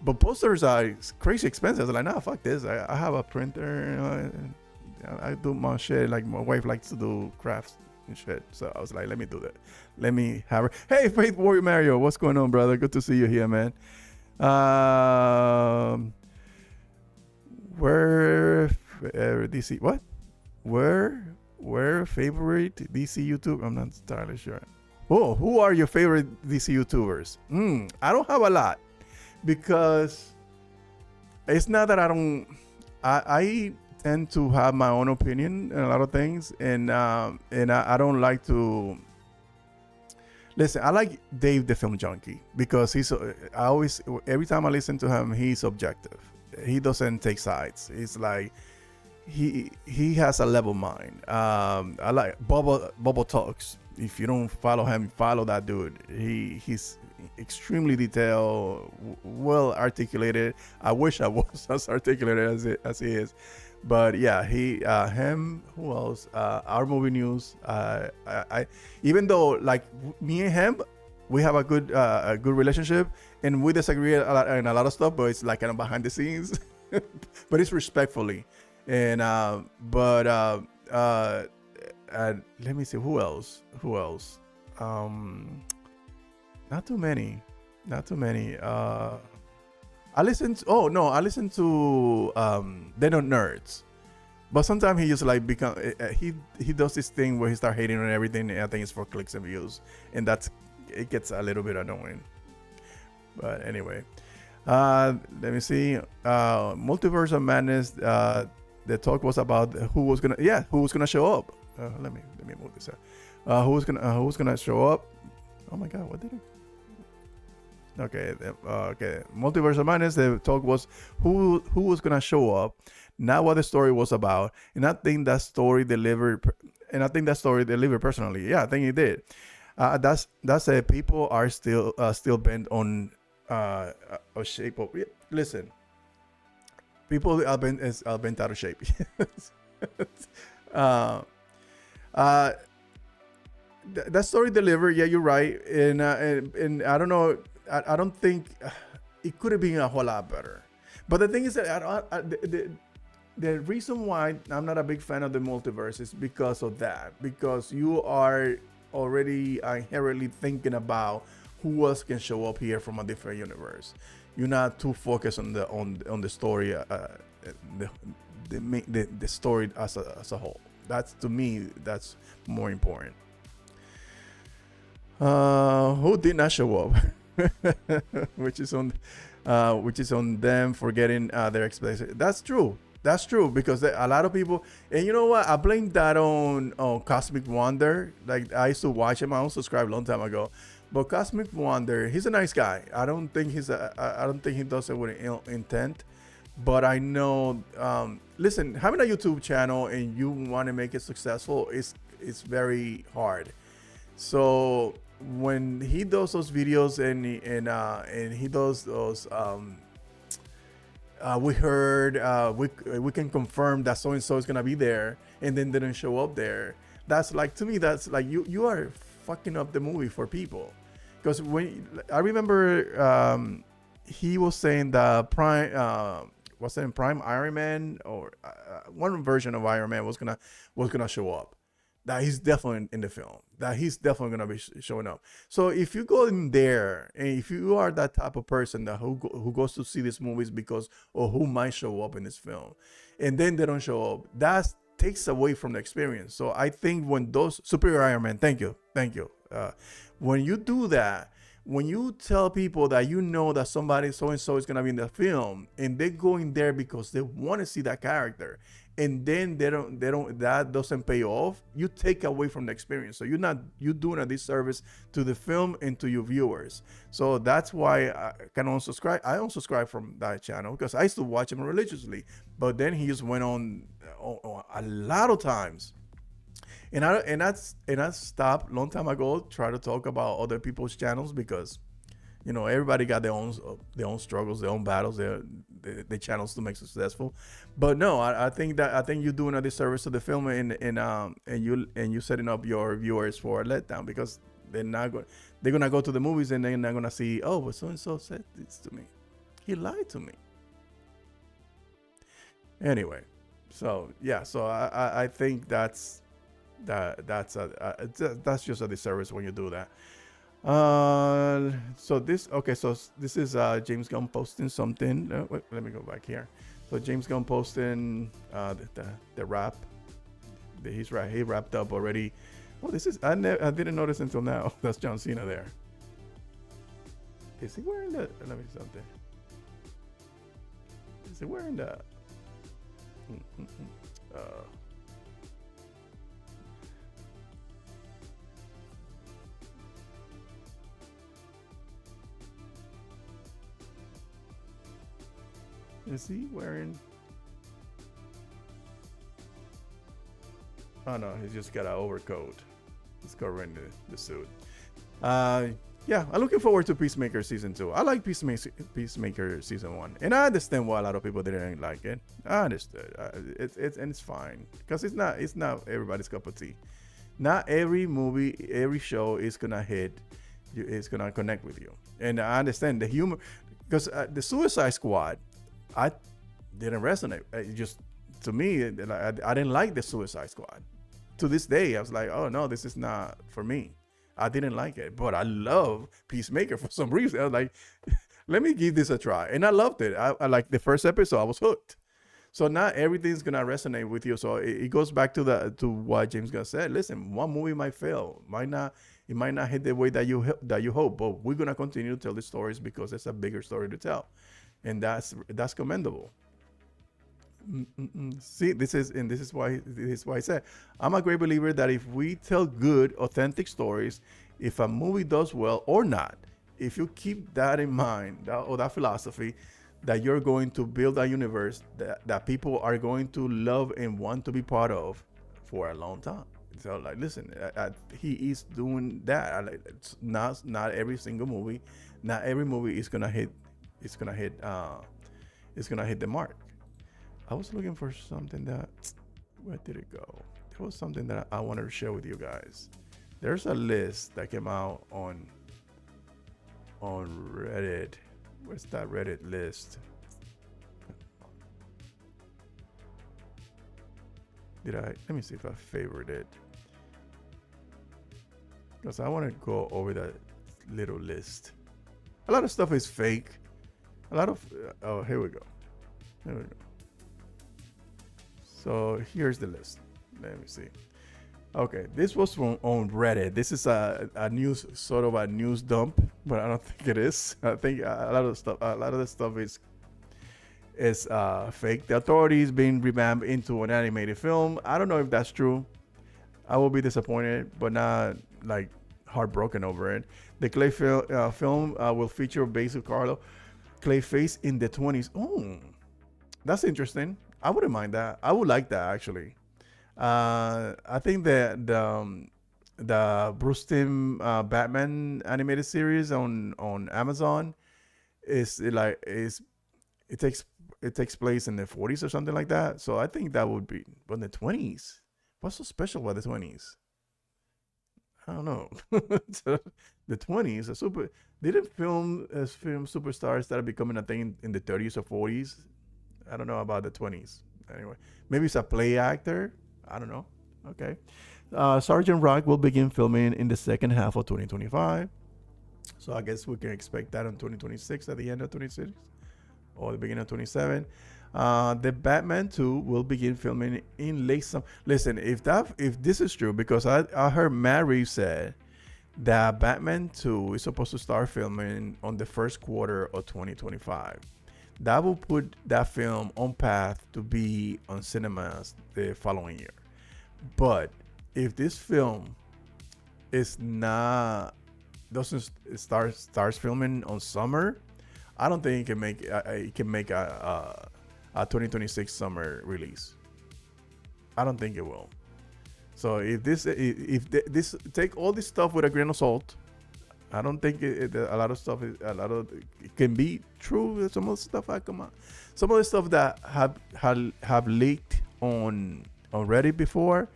but posters are crazy expensive. I was like, nah, fuck this. I have a printer. I do my shit. Like my wife likes to do crafts and shit. So I was like, let me do that. Let me have her. Hey, Faith Warrior Mario, what's going on, brother? Good to see you here, man. Where DC? What? Where favorite DC YouTuber? I'm not entirely sure. Oh, who are your favorite DC YouTubers? I don't have a lot because it's not that I don't. I tend to have my own opinion in a lot of things, and I don't like to listen. I like Dave the Film Junkie because every time I listen to him, he's objective. He doesn't take sides. He's like. He has a level mind. I like Bubble Talks. If you don't follow him, follow that dude. He's extremely detailed, well articulated. I wish I was as articulated as he is. But yeah, him. Who else? Our Movie News. I even though like me and him, we have a good relationship, and we disagree in a lot of stuff. But it's like kind of behind the scenes. But it's respectfully. And let me see who else. Not too many. I listen to They're Not Nerds, but sometimes he just like become he does this thing where he start hating on everything, and I think it's for clicks and views, and it gets a little bit annoying. But anyway, let me see. Multiverse of Madness. The talk was about who was gonna show up. Let me move this out. Who's gonna show up? Oh my God, what did it? Okay. Multiverse of Madness. The talk was who was gonna show up, not what the story was about. And I think that story delivered. Personally, yeah, I think it did. That's it. People are still bent on a shape of. Listen, people are bent out of shape. uh, uh, that story delivered. Yeah, you're right. And I don't know. I don't think it could have been a whole lot better. But the thing is that the reason why I'm not a big fan of the multiverse is because of that. Because you are already inherently thinking about who else can show up here from a different universe. You're not too focused on the story, the story as a whole. That's, to me, that's more important. Who did not show up? which is on them forgetting their expectations. That's true. That's true, because a lot of people, and you know what? I blame that on Cosmic Wonder. Like, I used to watch him. I unsubscribed a long time ago, but Cosmic Wonder, he's a nice guy. I don't think he does it with ill intent. But I know, listen, having a YouTube channel and you want to make it successful is very hard. So when he does those videos and he does those, we heard, we can confirm that so and so is gonna be there, and then they don't show up there. That's like, to me, that's like you are fucking up the movie for people. Because when I remember, he was saying that Prime Iron Man, or one version of Iron Man was gonna show up. That he's definitely in the film. That he's definitely gonna be showing up. So if you go in there, and if you are that type of person that who goes to see these movies because or who might show up in this film, and then they don't show up, that takes away from the experience. So I think when those Superior Iron Man, thank you. When you do that, when you tell people that you know that somebody so and so is gonna be in the film, and they're going there because they want to see that character, and then they don't that doesn't pay off, you take away from the experience. So you're doing a disservice to the film and to your viewers. So that's why I unsubscribe from that channel, because I used to watch him religiously, but then he just went on a lot of times. And I stopped long time ago try to talk about other people's channels, because everybody got their own struggles, their own battles, their channels to make successful. But no, I think you're doing a disservice to the film, and you setting up your viewers for a letdown, because they're gonna go to the movies and they're not gonna see, oh, but so and so said this to me, he lied to me. Anyway, so yeah, so I think that's just a disservice when you do that. So this is James Gunn posting something. Wait, let me go back here. So James Gunn posting the wrap. He's right. He wrapped up already. Oh, this is I didn't notice until now. That's John Cena there. Is he wearing the? Let me see something. Is he wearing the? Is he wearing? Oh no, he's just got an overcoat. He's covering the suit. Yeah, I'm looking forward to Peacemaker season 2. I like Peacemaker season 1, and I understand why a lot of people didn't like it. I understood. It's fine, because it's not everybody's cup of tea. Not every movie, every show is gonna hit. It's gonna connect with you, and I understand the humor, because the Suicide Squad, I didn't resonate. To me, I didn't like the Suicide Squad. To this day, I was like, oh no, this is not for me. I didn't like it, but I love Peacemaker for some reason. I was like, let me give this a try, and I loved it. I like the first episode. I was hooked. So not everything's gonna resonate with you. So it goes back to what James Gunn said. Listen, one movie might fail, it might not hit the way that you hope, but we're gonna continue to tell the stories because it's a bigger story to tell, and that's commendable. See, this is why I said I'm a great believer that if we tell good, authentic stories, if a movie does well or not, if you keep that in mind, that philosophy, that you're going to build a universe that people are going to love and want to be part of for a long time. So like, listen, he is doing that. It's not every single movie, not every movie is gonna hit. It's gonna hit. It's gonna hit the mark. I was looking for something that. Where did it go? There was something that I wanted to share with you guys. There's a list that came out on Reddit. Where's that Reddit list? Let me see if I favored it. Because I want to go over that little list. A lot of stuff is fake. A lot of, oh, here we go. So here's the list. Let me see. Okay, this was on Reddit. This is a news, sort of a news dump, but I don't think it is. I think a lot of the stuff is fake. The Authority is being revamped into an animated film. I don't know if that's true. I will be disappointed, but not like heartbroken over it. The ClayFace film will feature Basil Carlo, ClayFace in the 20s. Oh, that's interesting. I wouldn't mind that. I would like that actually. I think that the Bruce Timm Batman animated series on Amazon it takes place in the 40s or something like that. So I think that would be, but in the 20s. What's so special about the 20s? I don't know. The 20s, didn't film superstars started becoming a thing in the 30s or 40s? I don't know about the 20s. Anyway, maybe it's a play actor. I don't know. Okay. Sergeant Rock will begin filming in the second half of 2025. So I guess we can expect that in 2026, at the end of 26 or the beginning of 27. The Batman 2 will begin filming in late summer. Listen, if this is true, because I heard Matt Reeves said that Batman 2 is supposed to start filming on the first quarter of 2025. That will put that film on path to be on cinemas the following year. But if this film starts filming on summer, I don't think it can make a 2026 summer release. I don't think it will. So if this take all this stuff with a grain of salt. I don't think a lot of stuff it can be true. Some of the stuff some of the stuff that have leaked on Reddit before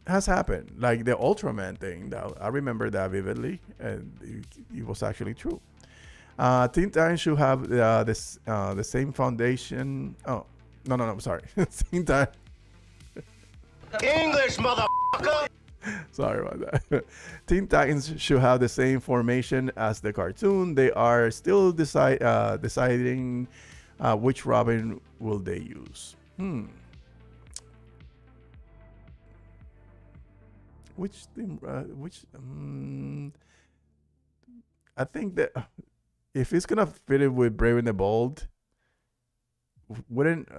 has happened, like the Ultraman thing. That I remember that vividly, and it was actually true. Teen Titans should have the same foundation. Oh no, sorry. Teen Titans. English, motherfucker. Sorry about that. Teen Titans should have the same formation as the cartoon. They are still deciding which Robin will they use. I think that if it's gonna fit it with Brave and the Bold, wouldn't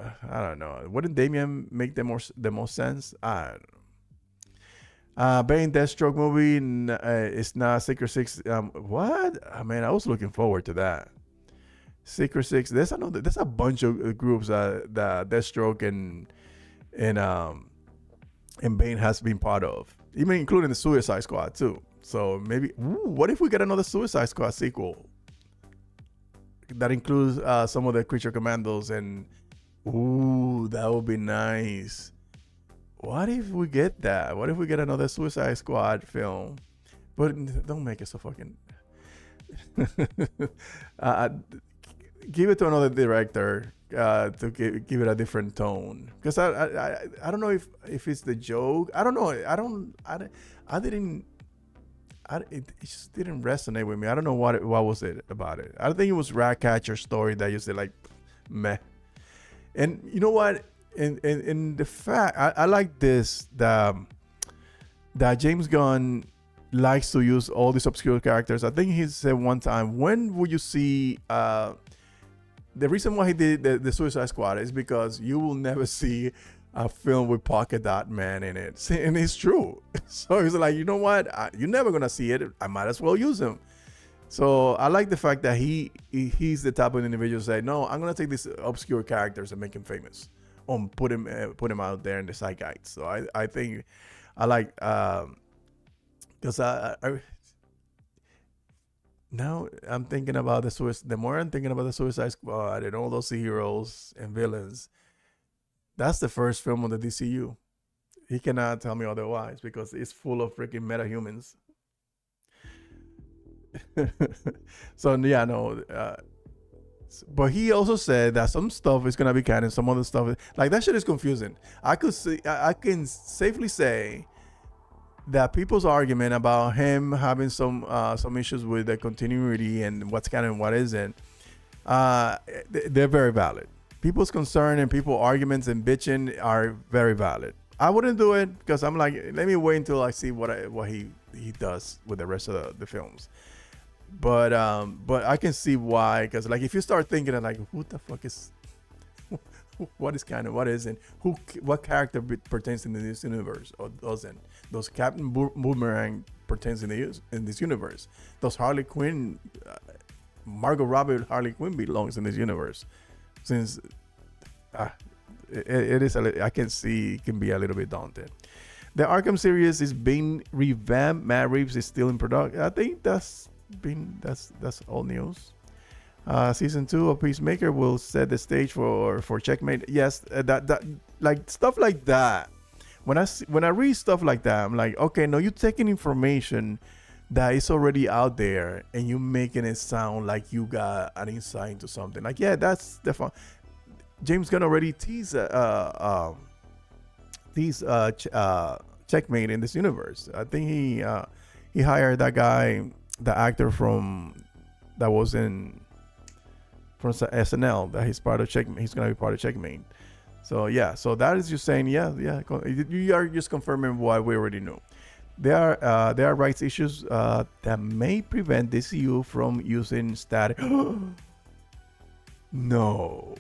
Damian make the most sense? I don't know. Bane Deathstroke movie is not Secret Six. What? I mean, I was looking forward to that. Secret Six. There's a bunch of groups that Deathstroke and Bane has been part of, even including the Suicide Squad too. So maybe, what if we get another Suicide Squad sequel that includes some of the Creature Commandos, and that would be nice. What if we get that? What if we get another Suicide Squad film? But don't make it so fucking. Give it to another director to give it a different tone. Because I don't know if it's the joke. I don't know. It just didn't resonate with me. I don't know what was it about it. I think it was Ratcatcher's story that you said like meh. And you know what? In the fact, I like this that James Gunn likes to use all these obscure characters. I think he said one time, when would you see the reason why he did the Suicide Squad is because you will never see a film with Polka Dot Man in it. And it's true. So he's like, you know what? You're never going to see it. I might as well use him. So I like the fact that he's the type of individual to say, no, I'm going to take these obscure characters and make him famous. Put him out there in the zeitgeist. So I think I like because now I'm thinking about the more I'm thinking about the Suicide Squad and all those heroes and villains, that's the first film of the DCU. He cannot tell me otherwise because it's full of freaking metahumans. So yeah, no. But he also said that some stuff is gonna be canon, some other stuff like that shit is confusing. I can safely say that people's argument about him having some issues with the continuity and what's canon and what isn't, they're very valid. People's concern and people arguments and bitching are very valid. I wouldn't do it because I'm like, let me wait until I see what he does with the rest of the films. But I can see why, because like if you start thinking of like, who the fuck is what is canon, what isn't, what character pertains in this universe or doesn't? Does Captain Boomerang pertains in this universe? Does Harley Quinn, Margot Robbie Harley Quinn belongs in this universe? Since it is, I can see it can be a little bit daunting. The Arkham series is being revamped. Matt Reeves is still in production. I think that's all news. Season 2 of Peacemaker will set the stage for Checkmate. Yes, that like stuff like that. When I read stuff like that, I'm like, okay, no, you're taking information that is already out there and you making it sound like you got an insight into something. Like, yeah, that's definitely. James Gunn already teased Checkmate in this universe. I think he hired that guy, the actor that was from SNL, that he's part of Checkmate. He's gonna be part of Checkmate. So yeah, so that is just saying, yeah. You are just confirming what we already knew. There are rights issues that may prevent DCU from using static. No.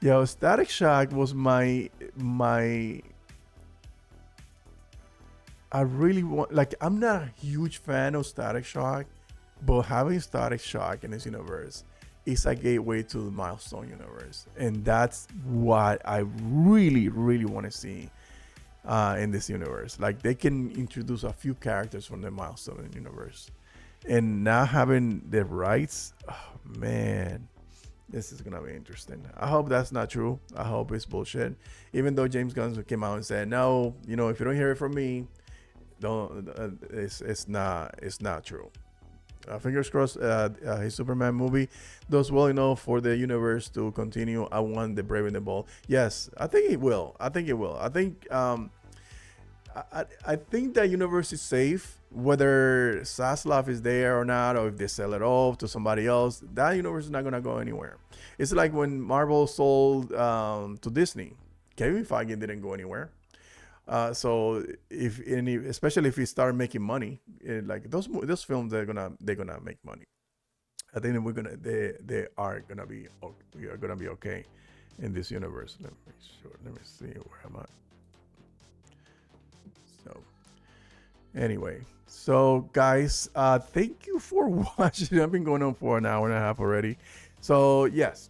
Yo, Static Shock was my. I really want, like, I'm not a huge fan of Static Shock, but having Static Shock in this universe is a gateway to the Milestone universe, and that's what I really, really want to see in this universe. Like, they can introduce a few characters from the Milestone universe, and now having the rights, oh man, this is gonna be interesting. I hope that's not true. I hope it's bullshit. Even though James Gunn came out and said, no, if you don't hear it from me, don't. It's not true. Fingers crossed. His Superman movie does well enough for the universe to continue. I want the Brave and the Bold. Yes, I think it will. I think that universe is safe. Whether Zaslav is there or not, or if they sell it off to somebody else, that universe is not gonna go anywhere. It's like when Marvel sold to Disney. Kevin Feige didn't go anywhere. So especially if we start making money, like those films, they're gonna make money. I think we are gonna be okay in this universe. Let me see where I'm at. So anyway, guys, thank you for watching. I've been going on for an hour and a half already. So yes.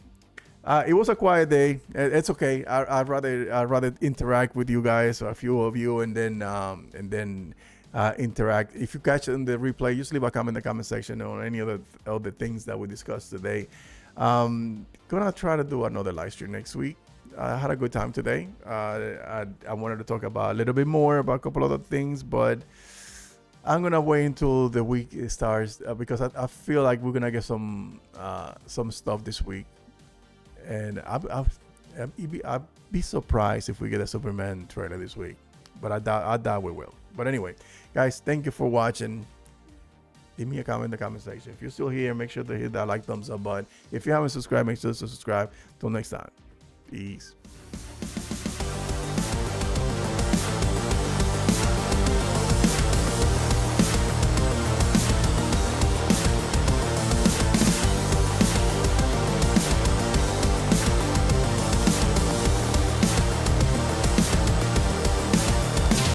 It was a quiet day. It's okay. I'd rather interact with you guys, a few of you, and then interact. If you catch it in the replay, just leave a comment in the comment section on any other things that we discussed today. Gonna try to do another live stream next week. I had a good time today. I wanted to talk about a little bit more about a couple other things, but I'm gonna wait until the week starts because I feel like we're gonna get some stuff this week. And I'd be surprised if we get a Superman trailer this week, but I doubt we will. But anyway, guys, thank you for watching. Leave me a comment in the comment section. If you're still here, make sure to hit that thumbs up button. If you haven't subscribed, make sure to subscribe. Till next time, peace.